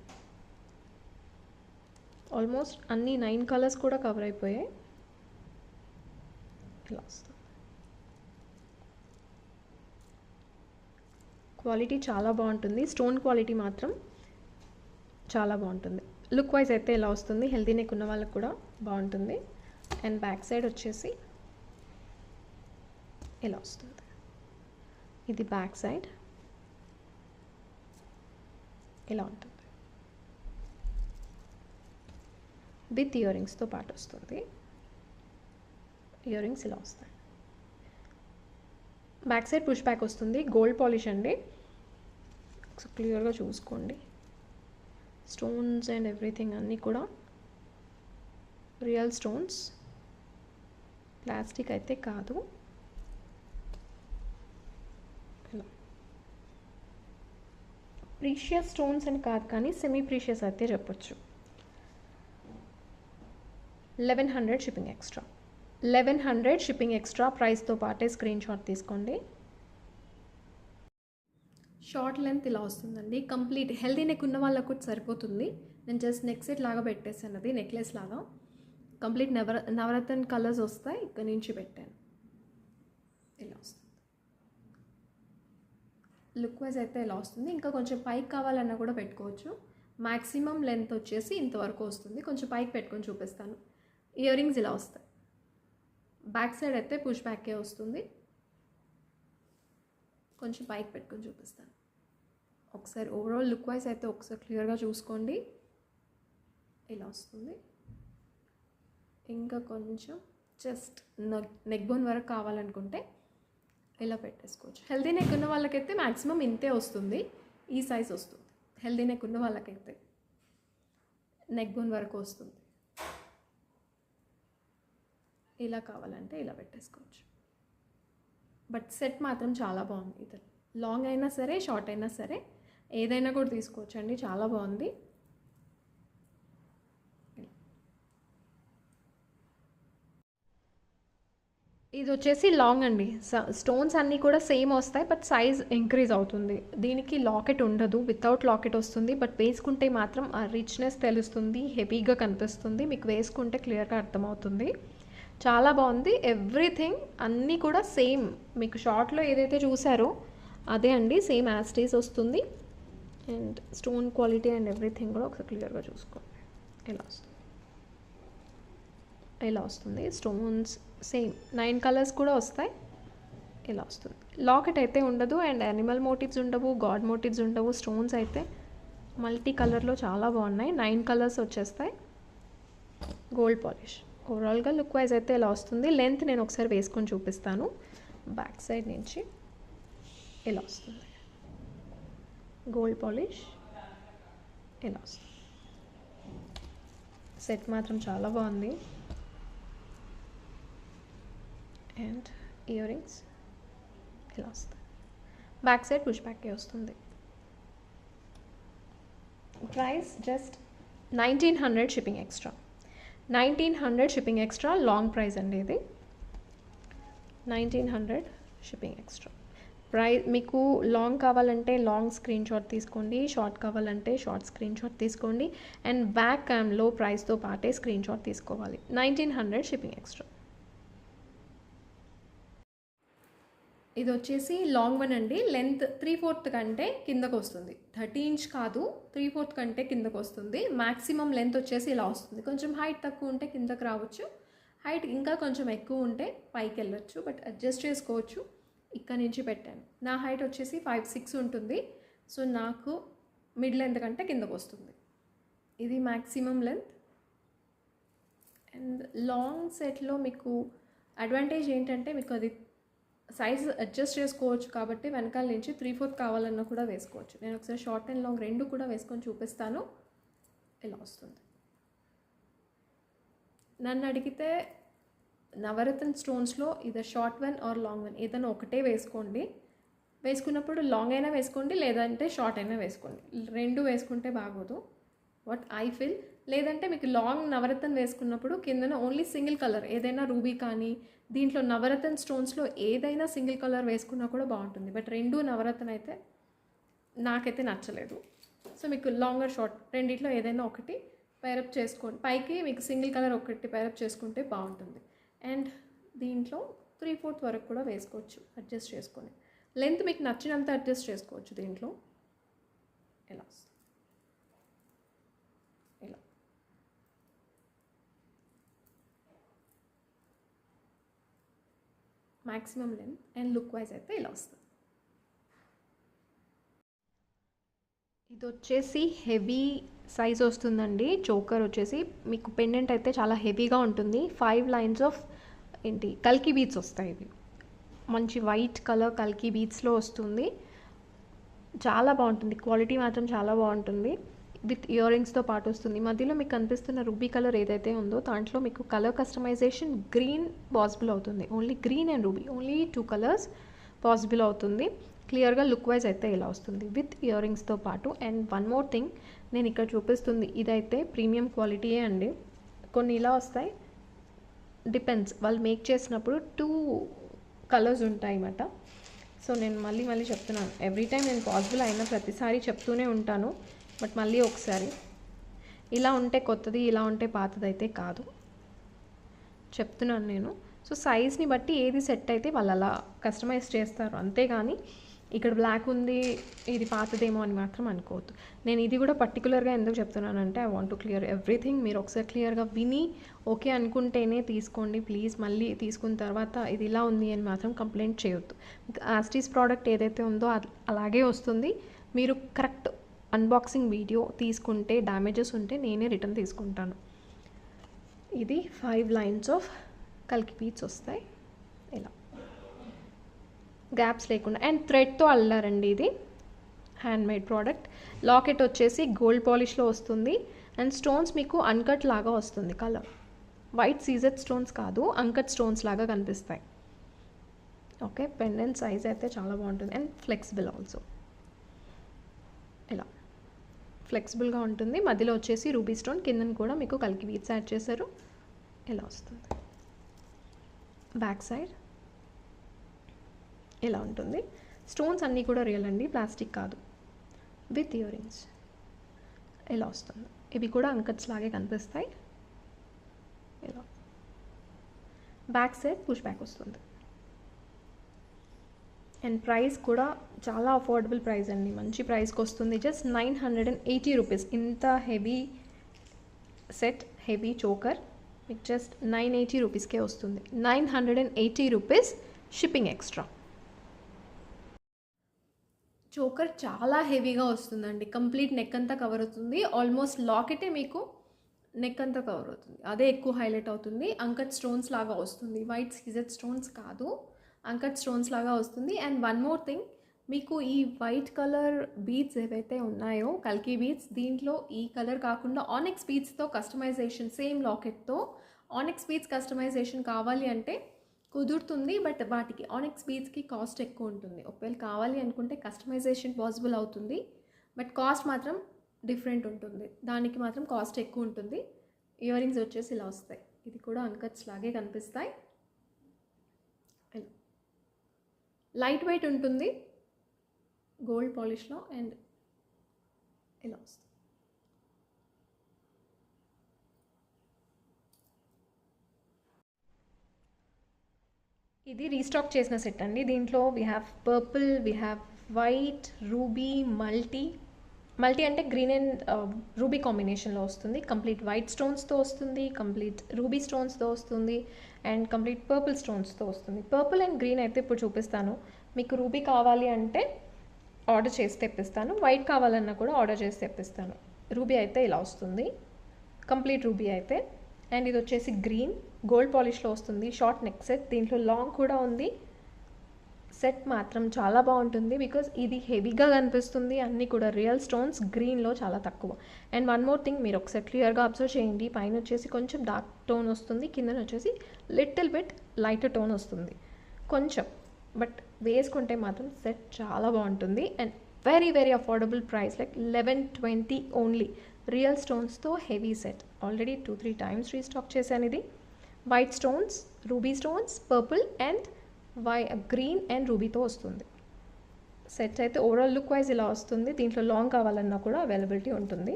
ఆల్మోస్ట్ అన్ని 9 కలర్స్ కూడా కవర్ అయిపోయాయి. ఇలా వస్తుంది. క్వాలిటీ చాలా బాగుంటుంది, స్టోన్ క్వాలిటీ మాత్రం చాలా బాగుంటుంది. లుక్ వైజ్ అయితే ఇలా వస్తుంది, హెల్తీ నెక్ ఉన్న వాళ్ళకి కూడా బాగుంటుంది. అండ్ బ్యాక్ సైడ్ వచ్చేసి ఇలా వస్తుంది. ఇది బ్యాక్ సైడ్ ఇలా ఉంటుంది, విత్ ఇయర్ రింగ్స్తో పాటు వస్తుంది. ఇయర్ రింగ్స్ ఇలా వస్తాయి. బ్యాక్ సైడ్ పుష్ బ్యాక్ వస్తుంది. గోల్డ్ పాలిష్ అండి, ఒకసారి క్లియర్గా చూసుకోండి. స్టోన్స్ అండ్ ఎవ్రీథింగ్ అన్నీ కూడా రియల్ స్టోన్స్, ప్లాస్టిక్ అయితే కాదు. ఇలా ప్రీషియస్ స్టోన్స్ అని కాదు, కానీ సెమీ ప్రీషియస్ అయితే చెప్పొచ్చు. 1100 షిప్పింగ్ ఎక్స్ట్రా. 1100 shipping extra. ప్రైస్తో పాటే స్క్రీన్ షాట్ తీసుకోండి. షార్ట్ లెంత్ ఇలా వస్తుందండి, కంప్లీట్ హెల్దీ నెక్ ఉన్న వాళ్ళకు కూడా సరిపోతుంది. నేను జస్ట్ నెక్ సెట్ లాగా పెట్టేసాను, అది నెక్లెస్ లాగా. కంప్లీట్ నవరత్న కలర్స్ వస్తాయి, ఇక్కడ నుంచి పెట్టాను. ఇలా వస్తుంది. లుక్ వైజ్ అయితే ఇలా వస్తుంది. ఇంకా కొంచెం పైకి కావాలన్నా కూడా పెట్టుకోవచ్చు. మ్యాక్సిమం లెంత్ వచ్చేసి ఇంతవరకు వస్తుంది, కొంచెం పైకి పెట్టుకొని చూపిస్తాను. ఇయర్ రింగ్స్ ఇలా వస్తాయి. బ్యాక్ సైడ్ అయితే పుష్ బ్యాకే వస్తుంది, కొంచెం పైకి పెట్టుకొని చూపిస్తాను. ఒకసారి ఓవరాల్ లుక్ వైజ్ అయితే ఒకసారి క్లియర్గా చూసుకోండి. ఇలా వస్తుంది. ఇంకా కొంచెం జస్ట్ నెక్ బోన్ వరకు కావాలనుకుంటే ఇలా పెట్టేసుకోవచ్చు. హెల్దీ నెక్ ఉన్న వాళ్ళకైతే మ్యాక్సిమం ఇంతే వస్తుంది, ఈ సైజ్ వస్తుంది. హెల్దీ నెక్ ఉన్న వాళ్ళకైతే నెక్ బోన్ వరకు వస్తుంది. ఇలా కావాలంటే ఇలా పెట్టేసుకోవచ్చు. బట్ సెట్ మాత్రం చాలా బాగుంది. ఇది లాంగ్ అయినా సరే, షార్ట్ అయినా సరే, ఏదైనా కూడా తీసుకోవచ్చు అండి, చాలా బాగుంది. ఇది వచ్చేసి లాంగ్ అండి. స్టోన్స్ అన్నీ కూడా సేమ్ వస్తాయి, బట్ సైజ్ ఇంక్రీజ్ అవుతుంది. దీనికి లాకెట్ ఉండదు, వితౌట్ లాకెట్ వస్తుంది. బట్ వేసుకుంటే మాత్రం ఆ రిచ్నెస్ తెలుస్తుంది, హెవీగా కనిపిస్తుంది. మీకు వేసుకుంటే క్లియర్గా అర్థమవుతుంది. చాలా బాగుంది. ఎవ్రీథింగ్ అన్నీ కూడా సేమ్, మీకు షార్ట్లో ఏదైతే చూసారో అదే అండి, సేమ్ యాస్టీస్ వస్తుంది. And stone quality and everything కూడా ఒకసారి క్లియర్గా చూసుకోండి. ఇలా వస్తుంది స్టోన్స్ సేమ్ 9 కలర్స్ కూడా వస్తాయి. ఇలా వస్తుంది. లాకెట్ అయితే ఉండదు అండ్ యానిమల్ మోటివ్స్ ఉండవు, గాడ్ మోటివ్స్ ఉండవు. స్టోన్స్ అయితే మల్టీ కలర్లో చాలా బాగున్నాయి. 9 కలర్స్ వచ్చేస్తాయి. Gold polish. ఓవరాల్గా లుక్ వైజ్ అయితే ఇలా వస్తుంది. లెంత్ నేను ఒకసారి వేసుకొని చూపిస్తాను. బ్యాక్ సైడ్ నుంచి ఇలా వస్తుంది. గోల్డ్ పాలిష్ ఇలా వస్తుంది. సెట్ మాత్రం చాలా బాగుంది. అండ్ ఇయర్ రింగ్స్ ఇలా వస్తాయి. బ్యాక్ సైడ్ పుష్ బ్యాకే వస్తుంది. Price just 1900 shipping extra. 1900 shipping extra. Long price అండి ఇది. 1900 షిప్పింగ్ ఎక్స్ట్రా. ప్రైస్ మీకు లాంగ్ కావాలంటే లాంగ్ స్క్రీన్ షాట్ తీసుకోండి, షార్ట్ కావాలంటే షార్ట్ స్క్రీన్ షాట్ తీసుకోండి. అండ్ బ్యాక్ క్యామ్లో ప్రైస్తో పాటే స్క్రీన్ షాట్ తీసుకోవాలి. 1900 షిప్పింగ్ ఎక్స్ట్రా. ఇది వచ్చేసి లాంగ్ వన్ అండి. లెంత్ 3/4 కంటే కిందకు వస్తుంది. 30 ఇంచ్ కాదు, 3/4 కంటే కిందకు వస్తుంది. మ్యాక్సిమం లెంత్ వచ్చేసి ఇలా వస్తుంది. కొంచెం హైట్ తక్కువ ఉంటే కిందకు రావచ్చు, హైట్ ఇంకా కొంచెం ఎక్కువ ఉంటే పైకి వెళ్ళొచ్చు. బట్ అడ్జస్ట్ చేసుకోవచ్చు. ఇక్కడ నుంచి పెట్టాను. నా హైట్ వచ్చేసి 5'6" ఉంటుంది. సో నాకు మిడ్ లెంత్ కంటే కిందకు వస్తుంది. ఇది మ్యాక్సిమం లెంత్. అండ్ లాంగ్ సెట్లో మీకు అడ్వాంటేజ్ ఏంటంటే మీకు అది సైజ్ అడ్జస్ట్ చేసుకోవచ్చు. కాబట్టి వెనకాల నుంచి 3/4 కావాలన్నా కూడా వేసుకోవచ్చు. నేను ఒకసారి షార్ట్ అండ్ లాంగ్ రెండు కూడా వేసుకొని చూపిస్తాను. ఇలా వస్తుంది. నన్ను అడిగితే నవరత్న స్టోన్స్లో ఇది short one or long one ఏదైనా ఒకటే వేసుకోండి. వేసుకున్నప్పుడు లాంగ్ అయినా వేసుకోండి, లేదంటే షార్ట్ అయినా వేసుకోండి. రెండు వేసుకుంటే బాగోదు, వాట్ ఐ ఫీల్. లేదంటే మీకు లాంగ్ నవరత్న వేసుకున్నప్పుడు కిందన ఓన్లీ సింగిల్ కలర్ ఏదైనా రూబీ కానీ దీంట్లో నవరత్న స్టోన్స్లో ఏదైనా సింగిల్ కలర్ వేసుకున్నా కూడా బాగుంటుంది. బట్ రెండు నవరత్న అయితే నాకైతే నచ్చలేదు. సో మీకు లాంగ్ ఆర్ షార్ట్ రెండిట్లో ఏదైనా ఒకటి పైరప్ చేసుకోండి. పైకి మీకు సింగిల్ కలర్ ఒకటి పైరప్ చేసుకుంటే బాగుంటుంది. అండ్ దీంట్లో 3/4 వరకు కూడా వేసుకోవచ్చు అడ్జస్ట్ చేసుకొని. లెంత్ మీకు నచ్చినంత అడ్జస్ట్ చేసుకోవచ్చు దీంట్లో. ఇలా ఇలా maximum length and look wise అయితే ఇలా వస్తుంది. ఇది వచ్చేసి హెవీ సైజ్ వస్తుందండి. చోకర్ వచ్చేసి మీకు పెండెంట్ అయితే చాలా హెవీగా ఉంటుంది. 5 లైన్స్ ఆఫ్ కల్కి బీడ్స్ వస్తాయి. ఇవి మంచి వైట్ కలర్ కల్కి బీడ్స్లో వస్తుంది. చాలా బాగుంటుంది. క్వాలిటీ మాత్రం చాలా బాగుంటుంది. విత్ ఇయర్ రింగ్స్తో పాటు వస్తుంది. మధ్యలో మీకు కనిపిస్తున్న రూబీ కలర్ ఏదైతే ఉందో దాంట్లో మీకు కలర్ కస్టమైజేషన్ గ్రీన్ పాసిబుల్ అవుతుంది. Only green and ruby, only 2 colours possible అవుతుంది. క్లియర్గా లుక్ వైజ్ అయితే ఇలా వస్తుంది విత్ ఇయర్ రింగ్స్తో పాటు. అండ్ వన్ మోర్ థింగ్ నేను ఇక్కడ చూపిస్తుంది ఇదైతే ప్రీమియం క్వాలిటీయే అండి. కొన్ని ఇలా వస్తాయి, డిపెండ్స్ వాళ్ళు మేక్ చేసినప్పుడు 2 కలర్స్ ఉంటాయి అన్నమాట. సో నేను మళ్ళీ చెప్తున్నాను, ఎవ్రీ టైం నేను పాసిబుల్ అయిన ప్రతిసారి చెప్తూనే ఉంటాను. బట్ మళ్ళీ ఒకసారి ఇలా ఉంటే కొత్తది, ఇలా ఉంటే పాతది అయితే కాదు చెప్తున్నాను నేను. సో సైజ్ని బట్టి ఏది సెట్ అయితే వాళ్ళు అలా కస్టమైజ్ చేస్తారు. అంతేగాని ఇక్కడ బ్లాక్ ఉంది ఇది పాతదేమో అని మాత్రం అనుకోవద్దు. నేను ఇది కూడా పర్టికులర్గా ఎందుకు చెప్తున్నానంటే I want to clear everything. మీరు ఒకసారి క్లియర్గా విని ఓకే అనుకుంటేనే తీసుకోండి ప్లీజ్. మళ్ళీ తీసుకున్న తర్వాత ఇది ఇలా ఉంది అని మాత్రం కంప్లైంట్ చేయొద్దు. యాస్టీస్ ప్రోడక్ట్ ఏదైతే ఉందో అలాగే వస్తుంది. మీరు కరెక్ట్ అన్బాక్సింగ్ వీడియో తీసుకుంటే డ్యామేజెస్ ఉంటే నేనే రిటర్న్ తీసుకుంటాను. ఇది 5 లైన్స్ ఆఫ్ కల్కి బీడ్స్ వస్తాయి ఇలా గ్యాప్స్ లేకుండా. అండ్ థ్రెడ్తో అల్లారండి. ఇది హ్యాండ్మేడ్ ప్రోడక్ట్. లాకెట్ వచ్చేసి గోల్డ్ పాలిష్లో వస్తుంది. అండ్ స్టోన్స్ మీకు అన్కట్ లాగా వస్తుంది. కలర్ వైట్ సీజెడ్ స్టోన్స్ కాదు, అన్కట్ స్టోన్స్ లాగా కనిపిస్తాయి. ఓకే, పెండెంట్ సైజ్ అయితే చాలా బాగుంటుంది. And flexible also. ఇలా ఫ్లెక్సిబుల్గా ఉంటుంది. మధ్యలో వచ్చేసి రూబీ స్టోన్, కిందన కూడా మీకు కల్కి బీడ్స్ యాడ్ చేశారు. ఇలా వస్తుంది. బ్యాక్ సైడ్ ఇలా ఉంటుంది. స్టోన్స్ అన్నీ కూడా రియల్ అండి, ప్లాస్టిక్ కాదు. విత్ ఇయర్ రింగ్స్ ఇలా వస్తుంది. ఇవి కూడా అంకట్స్ లాగే కనిపిస్తాయి. ఇలా బ్యాక్ సైడ్ పుష్ బ్యాక్ వస్తుంది. అండ్ ప్రైస్ కూడా చాలా అఫోర్డబుల్ ప్రైస్ అండి, మంచి ప్రైస్కి వస్తుంది. Just 980 rupees. ఇంత హెవీ సెట్, హెవీ చోకర్ మీకు జస్ట్ 980 రూపీస్కే వస్తుంది. 980 రూపీస్ షిప్పింగ్ ఎక్స్ట్రా. చోకర్ చాలా హెవీగా వస్తుందండి, కంప్లీట్ నెక్ అంతా కవర్ అవుతుంది. ఆల్మోస్ట్ లాకెటే మీకు నెక్ అంతా కవర్ అవుతుంది, అదే ఎక్కువ హైలైట్ అవుతుంది. అంకట్ స్టోన్స్ లాగా వస్తుంది, వైట్ సీజెడ్ స్టోన్స్ కాదు, అంకట్ స్టోన్స్ లాగా వస్తుంది. అండ్ వన్ మోర్ థింగ్, మీకు ఈ వైట్ కలర్ బీడ్స్ ఏవైతే ఉన్నాయో కల్కి బీడ్స్, దీంట్లో ఈ కలర్ కాకుండా ఆనిక్స్ బీడ్స్తో కస్టమైజేషన్, సేమ్ లాకెట్తో ఆనిక్స్ బీడ్స్ కస్టమైజేషన్ కావాలి అంటే కుదురుతుంది. బట్ వాటికి ఆనిక్స్ బీడ్స్కి కాస్ట్ ఎక్కువ ఉంటుంది. ఒకవేళ కావాలి అనుకుంటే కస్టమైజేషన్ పాసిబుల్ అవుతుంది, బట్ కాస్ట్ మాత్రం డిఫరెంట్ ఉంటుంది, దానికి మాత్రం కాస్ట్ ఎక్కువ ఉంటుంది. ఇయర్ రింగ్స్ వచ్చేసి ఇలా వస్తాయి, ఇది కూడా అన్కట్స్ లాగే కనిపిస్తాయి. లైట్ వెయిట్ ఉంటుంది గోల్డ్ పాలిష్లో. అండ్ ఇలా వస్తుంది. ఇది రీస్టాక్ చేసిన సెట్ అండి. దీంట్లో we have purple, we have white, ruby, multi అంటే గ్రీన్ అండ్ రూబీ కాంబినేషన్లో వస్తుంది. కంప్లీట్ వైట్ స్టోన్స్తో వస్తుంది, కంప్లీట్ రూబీ స్టోన్స్తో వస్తుంది, అండ్ కంప్లీట్ పర్పుల్ స్టోన్స్తో వస్తుంది. పర్పుల్ అండ్ గ్రీన్ అయితే ఇప్పుడు చూపిస్తాను. మీకు రూబీ కావాలి అంటే ఆర్డర్ చేసి తెప్పిస్తాను, వైట్ కావాలన్నా కూడా ఆర్డర్ చేసి తెప్పిస్తాను. రూబీ అయితే ఇలా వస్తుంది, కంప్లీట్ రూబీ అయితే. అండ్ ఇది వచ్చేసి గ్రీన్ గోల్డ్ పాలిష్లో వస్తుంది, షార్ట్ నెక్ సెట్. దీంట్లో లాంగ్ కూడా ఉంది. సెట్ మాత్రం చాలా బాగుంటుంది, బికాజ్ ఇది హెవీగా కనిపిస్తుంది, అన్నీ కూడా రియల్ స్టోన్స్, గ్రీన్లో చాలా తక్కువ. అండ్ వన్ మోర్ థింగ్, మీరు ఒకసారి క్లియర్గా అబ్జర్వ్ చేయండి, పైన వచ్చేసి కొంచెం డార్క్ టోన్ వస్తుంది, కింద వచ్చేసి లిటిల్ బిట్ లైట్ టోన్ వస్తుంది కొంచెం. బట్ వేసుకుంటే మాత్రం సెట్ చాలా బాగుంటుంది. And very very affordable price, like 1120 only. Real స్టోన్స్తో heavy set. Already 2-3 times restock చేశాను ఇది. White stones, ruby stones, purple and green and రూబీతో వస్తుంది. సెట్ అయితే ఓవరాల్ లుక్ వైజ్ ఇలా వస్తుంది. దీంట్లో లాంగ్ కావాలన్నా కూడా అవైలబిలిటీ ఉంటుంది.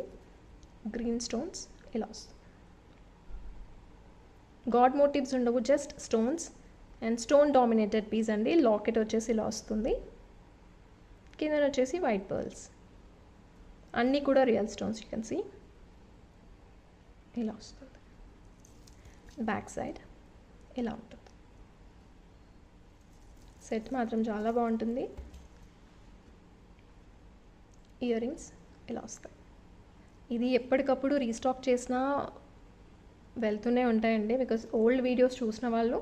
గ్రీన్ స్టోన్స్ ఇలా వస్తుంది. గాడ్ మోటివ్స్ ఉండవు, just stones and stone dominated piece అండి. లాకెట్ వచ్చేసి ఇలా వస్తుంది, కింద వచ్చేసి వైట్ పర్ల్స్, అన్నీ కూడా real stones. You can see ఇలా వస్తుంది. బ్యాక్ సైడ్ ఇలా ఉంటుంది. సెట్ మాత్రం చాలా బాగుంటుంది. ఇయర్ రింగ్స్ ఇలా వస్తాయి. ఇది ఎప్పటికప్పుడు రీస్టాక్ చేసినా వెళ్తూనే ఉంటాయండి, బికాజ్ ఓల్డ్ వీడియోస్ చూసిన వాళ్ళు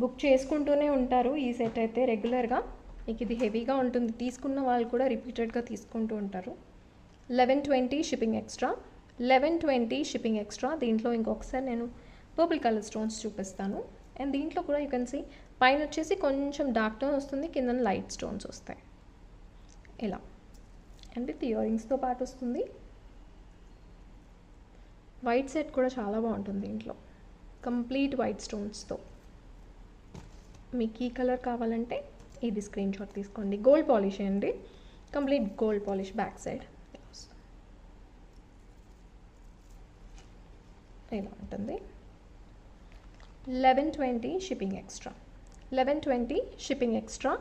బుక్ చేసుకుంటూనే ఉంటారు. ఈ సెట్ అయితే రెగ్యులర్గా మీకు ఇది హెవీగా ఉంటుంది, తీసుకున్న వాళ్ళు కూడా రిపీటెడ్గా తీసుకుంటూ ఉంటారు. 1120 షిప్పింగ్ ఎక్స్ట్రా. 1120 shipping extra. దీంట్లో ఇంకొకసారి నేను పర్పుల్ కలర్ స్టోన్స్ చూపిస్తాను. అండ్ దీంట్లో కూడా యూ కెన్ సీ పైన వచ్చేసి కొంచెం డార్క్ టోన్ వస్తుంది, కింద లైట్ స్టోన్స్ వస్తాయి ఇలా. అండ్ విత్ ఇయర్ రింగ్స్తో పాటు వస్తుంది. వైట్ సెట్ కూడా చాలా బాగుంటుంది దీంట్లో, కంప్లీట్ వైట్ స్టోన్స్తో. మీకు ఈ కలర్ కావాలంటే ఇది స్క్రీన్ షాట్ తీసుకోండి. గోల్డ్ పాలిష్ అండి, complete gold polish. Back side ఇలా ఉంటుంది. 1120 షిప్పింగ్ ఎక్స్ట్రా. 1120 shipping extra.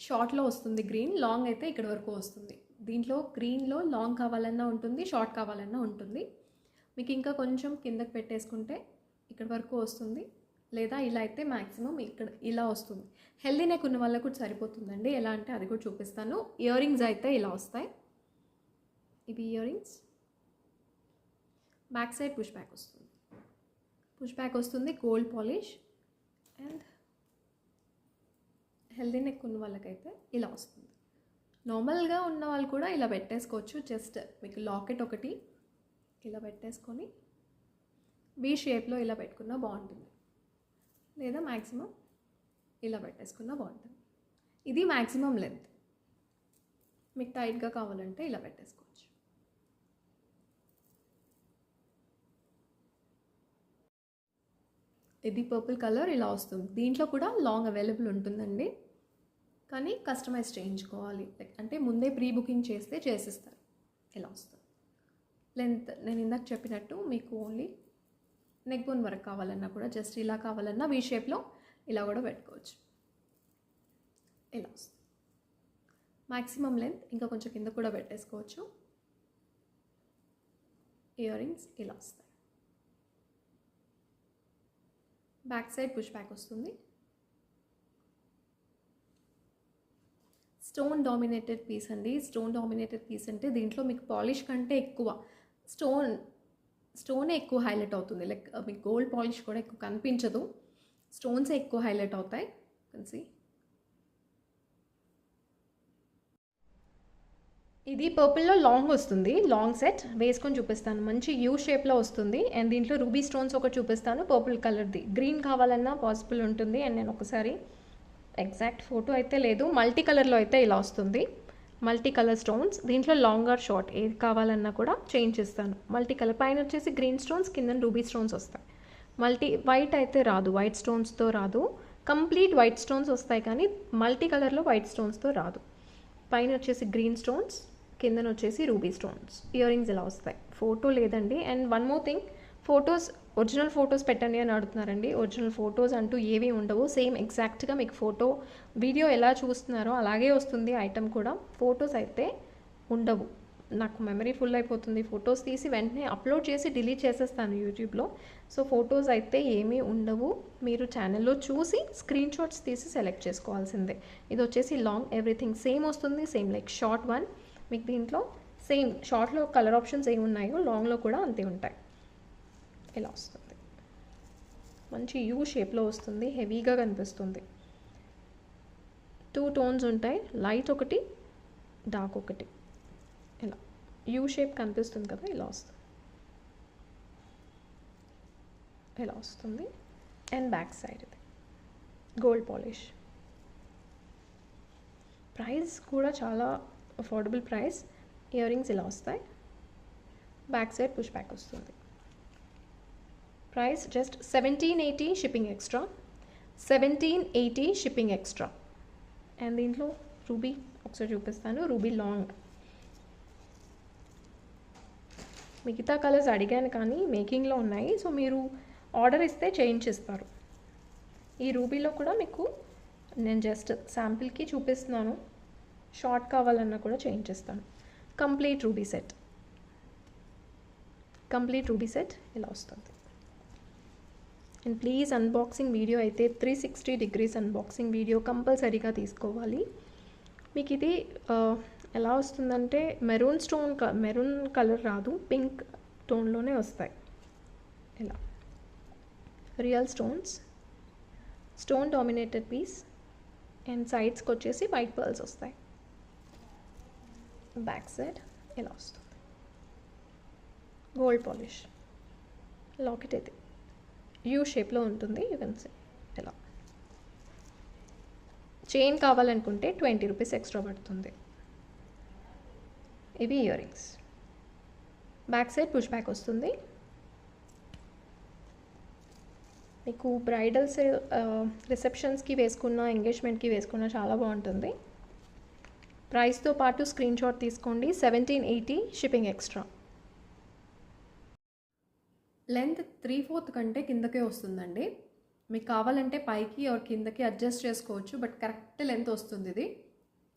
షార్ట్లో వస్తుంది గ్రీన్, లాంగ్ అయితే ఇక్కడ వరకు వస్తుంది. దీంట్లో గ్రీన్లో లాంగ్ కావాలన్నా ఉంటుంది, షార్ట్ కావాలన్నా ఉంటుంది. మీకు ఇంకా కొంచెం కిందకి పెట్టేసుకుంటే ఇక్కడ వరకు వస్తుంది, లేదా ఇలా అయితే మ్యాక్సిమం ఇక్కడ ఇలా వస్తుంది. హెల్దీ నెక్ ఉన్న వాళ్ళకు కూడా సరిపోతుందండి. ఎలా అంటే అది కూడా చూపిస్తాను. ఇయర్ రింగ్స్ అయితే ఇలా వస్తాయి. ఇవి ear rings. Back side push back వస్తుంది, పుష్ బ్యాక్ వస్తుంది, gold polish. And healthy neck ఉన్న వాళ్ళకైతే ఇలా వస్తుంది. నార్మల్గా ఉన్న వాళ్ళు కూడా ఇలా పెట్టేసుకోవచ్చు. జస్ట్ మీకు లాకెట్ ఒకటి ఇలా పెట్టేసుకొని వీ షేప్లో ఇలా పెట్టుకున్నా బాగుంటుంది, లేదా మ్యాక్సిమం ఇలా పెట్టేసుకున్నా బాగుంటుంది. ఇది మ్యాక్సిమం లెంత్. మీకు టైట్గా కావాలంటే ఇలా పెట్టేసుకోవచ్చు. ఇది పర్పుల్ కలర్ ఇలా వస్తుంది. దీంట్లో కూడా లాంగ్ అవైలబుల్ ఉంటుందండి, కానీ కస్టమైజ్ చేయించుకోవాలి. లైక్ అంటే ముందే ప్రీ బుకింగ్ చేస్తే చేసిస్తారు. ఇలా వస్తుంది. లెంత్ నేను ఇందాక చెప్పినట్టు మీకు ఓన్లీ నెక్ బోన్ వరకు కావాలన్నా కూడా, జస్ట్ ఇలా కావాలన్నా వీ షేప్లో ఇలా కూడా పెట్టుకోవచ్చు. ఇలా వస్తుంది. మ్యాక్సిమం లెంత్ ఇంకా కొంచెం కింద కూడా పెట్టేసుకోవచ్చు. ఇయర్ రింగ్స్ ఇలా వస్తాయి. బ్యాక్ సైడ్ పుష్ బ్యాక్ వస్తుంది. స్టోన్ డామినేటెడ్ పీస్ అండి. స్టోన్ డామినేటెడ్ పీస్ అంటే దీంట్లో మీకు పాలిష్ కంటే ఎక్కువ స్టోనే ఎక్కువ హైలైట్ అవుతుంది. లైక్ మీకు గోల్డ్ పాలిష్ కూడా ఎక్కువ కనిపించదు, స్టోన్సే ఎక్కువ హైలైట్ అవుతాయి. కన్సీ ఇది పర్పుల్లో లాంగ్ వస్తుంది. లాంగ్ సెట్ వేసుకొని చూపిస్తాను. మంచి యూ షేప్లో వస్తుంది. అండ్ దీంట్లో రూబీ స్టోన్స్ ఒకటి చూపిస్తాను, పర్పుల్ కలర్ది. గ్రీన్ కావాలన్నా పాసిబుల్ ఉంటుంది. అండ్ నేను ఒకసారి ఎగ్జాక్ట్ ఫోటో అయితే లేదు, మల్టీ కలర్లో అయితే ఇలా వస్తుంది. Multi colour stones. దీంట్లో లాంగ్ ఆర్ షార్ట్ ఏది కావాలన్నా కూడా చేంజ్ చేస్తాను. మల్టీ కలర్ పైన వచ్చేసి గ్రీన్ స్టోన్స్, కింద రూబీ స్టోన్స్ వస్తాయి. మల్టీ వైట్ అయితే రాదు, వైట్ స్టోన్స్తో రాదు. కంప్లీట్ వైట్ స్టోన్స్ వస్తాయి కానీ మల్టీ కలర్లో వైట్ స్టోన్స్తో రాదు. పైన వచ్చేసి గ్రీన్ స్టోన్స్, కిందన వచ్చేసి రూబీ స్టోన్స్. ఇయర్ రింగ్స్ ఇలా వస్తాయి. ఫోటో లేదండి. And one more thing, photos original photos పెట్టండి అని అడుగుతున్నారండి. ఒరిజినల్ ఫొటోస్ అంటూ ఏమీ ఉండవు. సేమ్ ఎగ్జాక్ట్గా మీకు ఫోటో వీడియో ఎలా చూస్తున్నారో అలాగే వస్తుంది ఐటమ్ కూడా. ఫొటోస్ అయితే ఉండవు. నాకు మెమరీ ఫుల్ అయిపోతుంది. ఫొటోస్ తీసి వెంటనే అప్లోడ్ చేసి డిలీట్ చేసేస్తాను యూట్యూబ్లో. సో ఫొటోస్ అయితే ఏమీ ఉండవు. మీరు ఛానల్లో చూసి స్క్రీన్ షాట్స్ తీసి సెలెక్ట్ చేసుకోవాల్సిందే. ఇది వచ్చేసి లాంగ్, ఎవ్రీథింగ్ సేమ్ వస్తుంది. Same like short one. మీకు దీంట్లో సేమ్ షార్ట్లో కలర్ ఆప్షన్స్ ఏమి ఉన్నాయో లాంగ్లో కూడా అంతే ఉంటాయి. ఇలా వస్తుంది. మంచి యూ షేప్లో వస్తుంది. హెవీగా కనిపిస్తుంది. 2 టోన్స్ ఉంటాయి, లైట్ ఒకటి, డార్క్ ఒకటి. ఇలా యూ షేప్ కనిపిస్తుంది కదా, ఇలా వస్తుంది. ఇలా వస్తుంది. అండ్ బ్యాక్ సైడ్ ఇది గోల్డ్ పాలిష్. ప్రైస్ కూడా చాలా అఫోర్డబుల్ ప్రైస్. ఇయర్ రింగ్స్ ఇలా వస్తాయి. బ్యాక్ సైడ్ పుష్ బ్యాక్ వస్తుంది. Price just 1780 shipping extra. 1780 shipping extra. And దీంట్లో రూబీ ఒకసారి చూపిస్తాను. Ruby long. మిగతా కలర్స్ అడిగాను కానీ మేకింగ్లో ఉన్నాయి. సో మీరు ఆర్డర్ ఇస్తే చేయించిస్తారు. ఈ రూబీలో కూడా మీకు నేను జస్ట్ శాంపిల్కి చూపిస్తున్నాను. షార్ట్ కావాలన్నా కూడా చేయించిస్తాను. Complete ruby set. Complete ruby set ఇలా వస్తుంది. అండ్ ప్లీజ్ అన్బాక్సింగ్ వీడియో అయితే 360 degrees అన్బాక్సింగ్ వీడియో కంపల్సరీగా తీసుకోవాలి. మీకు ఇది ఎలా వస్తుందంటే మెరూన్ కలర్ రాదు, పింక్ టోన్లోనే వస్తాయి. ఇలా real stone dominated piece. And సైడ్స్కి వచ్చేసి వైట్ పర్ల్స్ వస్తాయి. బ్యాక్ సైడ్ ఇలా వస్తుంది. Gold polish. లాకెట్ అయితే యూ షేప్లో ఉంటుంది. యూ కెన్ సే ఇలా. చైన్ కావాలనుకుంటే 20 రూపీస్ ఎక్స్ట్రా పడుతుంది. ఇవి ear rings. Back side push back వస్తుంది. మీకు బ్రైడల్స్ రిసెప్షన్స్కి వేసుకున్న, ఎంగేజ్మెంట్కి వేసుకున్న చాలా బాగుంటుంది. ప్రైస్తో పాటు స్క్రీన్ షాట్ తీసుకోండి. 1780 షిప్పింగ్ ఎక్స్ట్రా. లెంత్ 3/4 కంటే కిందకే వస్తుందండి. మీకు కావాలంటే పైకి ఆర్ కిందకి అడ్జస్ట్ చేసుకోవచ్చు, బట్ కరెక్ట్ లెంత్ వస్తుంది. ఇది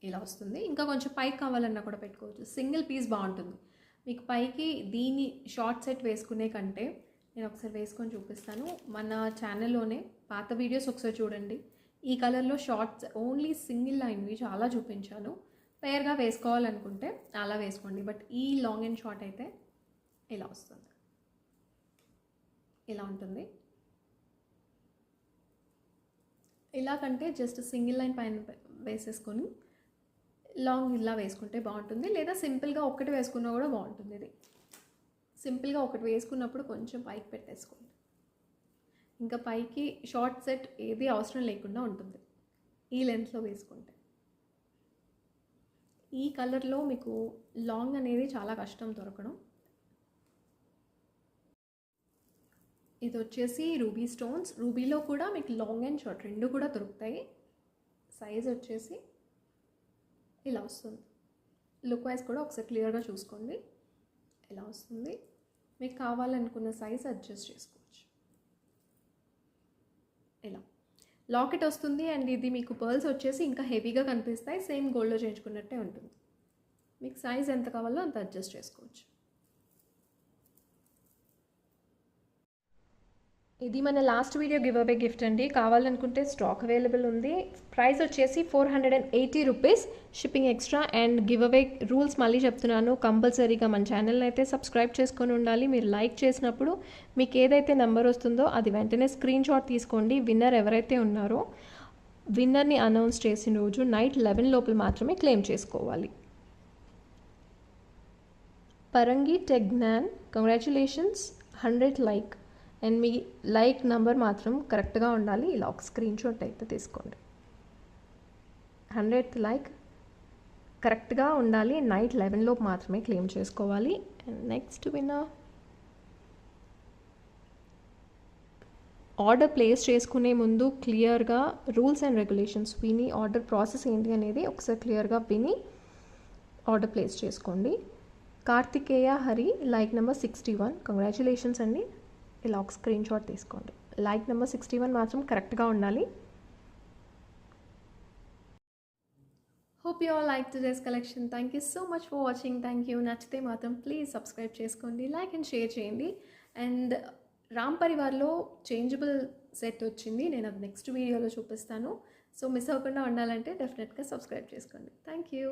ఇలా వస్తుంది. ఇంకా కొంచెం పైకి కావాలన్నా కూడా పెట్టుకోవచ్చు. సింగిల్ పీస్ బాగుంటుంది. మీకు పైకి దీన్ని షార్ట్ సెట్ వేసుకునే కంటే నేను ఒకసారి వేసుకొని చూపిస్తాను. మన ఛానల్లోనే పాత వీడియోస్ ఒకసారి చూడండి. ఈ కలర్లో షార్ట్స్ ఓన్లీ సింగిల్ లైన్వి చాలా చూపించాను. పేర్గా వేసుకోవాలనుకుంటే అలా వేసుకోండి. బట్ ఈ లాంగ్ అండ్ షార్ట్ అయితే ఇలా వస్తుంది. ఇలా ఉంటుంది. ఇలా కంటే జస్ట్ సింగిల్ లైన్ పైన వేసేసుకొని లాంగ్ ఇలా వేసుకుంటే బాగుంటుంది. లేదా సింపుల్గా ఒకటి వేసుకున్నా కూడా బాగుంటుంది. ఇది సింపుల్గా ఒకటి వేసుకున్నప్పుడు కొంచెం పైకి పెట్టేసుకోండి. ఇంకా పైకి షార్ట్ సెట్ ఏది అవసరం లేకుండా ఉంటుంది ఈ లెంత్లో వేసుకుంటే. ఈ కలర్లో మీకు లాంగ్ అనేది చాలా కష్టం దొరకడం. ఇది వచ్చేసి రూబీ స్టోన్స్. రూబీలో కూడా మీకు లాంగ్ అండ్ షార్ట్ రెండు కూడా దొరుకుతాయి. సైజ్ వచ్చేసి ఇలా వస్తుంది. లుక్ వైజ్ కూడా ఒకసారి క్లియర్గా చూసుకోండి. ఇలా వస్తుంది. మీకు కావాలనుకున్న సైజ్ అడ్జస్ట్ చేసుకోవచ్చు. ఇలా లాకెట్ వస్తుంది. అండ్ ఇది మీకు పర్ల్స్ వచ్చేసి ఇంకా హెవీగా కనిపిస్తాయి. సేమ్ గోల్డ్లో చేయించుకున్నట్టే ఉంటుంది. మీకు సైజ్ ఎంత కావాలో అంత అడ్జస్ట్ చేసుకోవచ్చు. ఇది మన last video give away gift అండి. కావాలనుకుంటే స్టాక్ అవైలబుల్ ఉంది. ప్రైస్ వచ్చేసి 480 rupees, shipping extra. And give away rules మళ్ళీ చెప్తున్నాను. కంపల్సరీగా మన ఛానల్ని అయితే సబ్స్క్రైబ్ చేసుకొని ఉండాలి. మీరు లైక్ చేసినప్పుడు మీకు ఏదైతే నెంబర్ వస్తుందో అది వెంటనే స్క్రీన్ షాట్ తీసుకోండి. విన్నర్ ఎవరైతే ఉన్నారో విన్నర్ని అనౌన్స్ చేసిన రోజు నైట్ 11 లోపల మాత్రమే క్లెయిమ్ చేసుకోవాలి. Parangi Tech Gyan, congratulations, 100 like. And మీ లైక్ నెంబర్ మాత్రం కరెక్ట్గా ఉండాలి. ఇలా ఒక స్క్రీన్ షాట్ అయితే తీసుకోండి. 100th లైక్ కరెక్ట్గా ఉండాలి. నైట్ 11 లోపు మాత్రమే క్లెయిమ్ చేసుకోవాలి. And next winner. Order place చేసుకునే ముందు క్లియర్గా రూల్స్ అండ్ రెగ్యులేషన్స్ విని, ఆర్డర్ ప్రాసెస్ ఏంటి అనేది ఒకసారి క్లియర్గా విని ఆర్డర్ ప్లేస్ చేసుకోండి. Karthikeya Hari, like number 61, congratulations అండి. ఇలా ఒక స్క్రీన్ షాట్ తీసుకోండి. లైక్ నెంబర్ 61 మాత్రం కరెక్ట్గా ఉండాలి. Hope you all like today's collection. Thank you so much for watching. Thank you. నచ్చితే మాత్రం ప్లీజ్ సబ్స్క్రైబ్ చేసుకోండి, లైక్ అండ్ షేర్ చేయండి. అండ్ రామ్ పరివార్లో చేంజబుల్ సెట్ వచ్చింది. నేను అది నెక్స్ట్ వీడియోలో చూపిస్తాను. సో మిస్ అవ్వకుండా ఉండాలంటే డెఫినెట్గా సబ్స్క్రైబ్ చేసుకోండి. Thank you.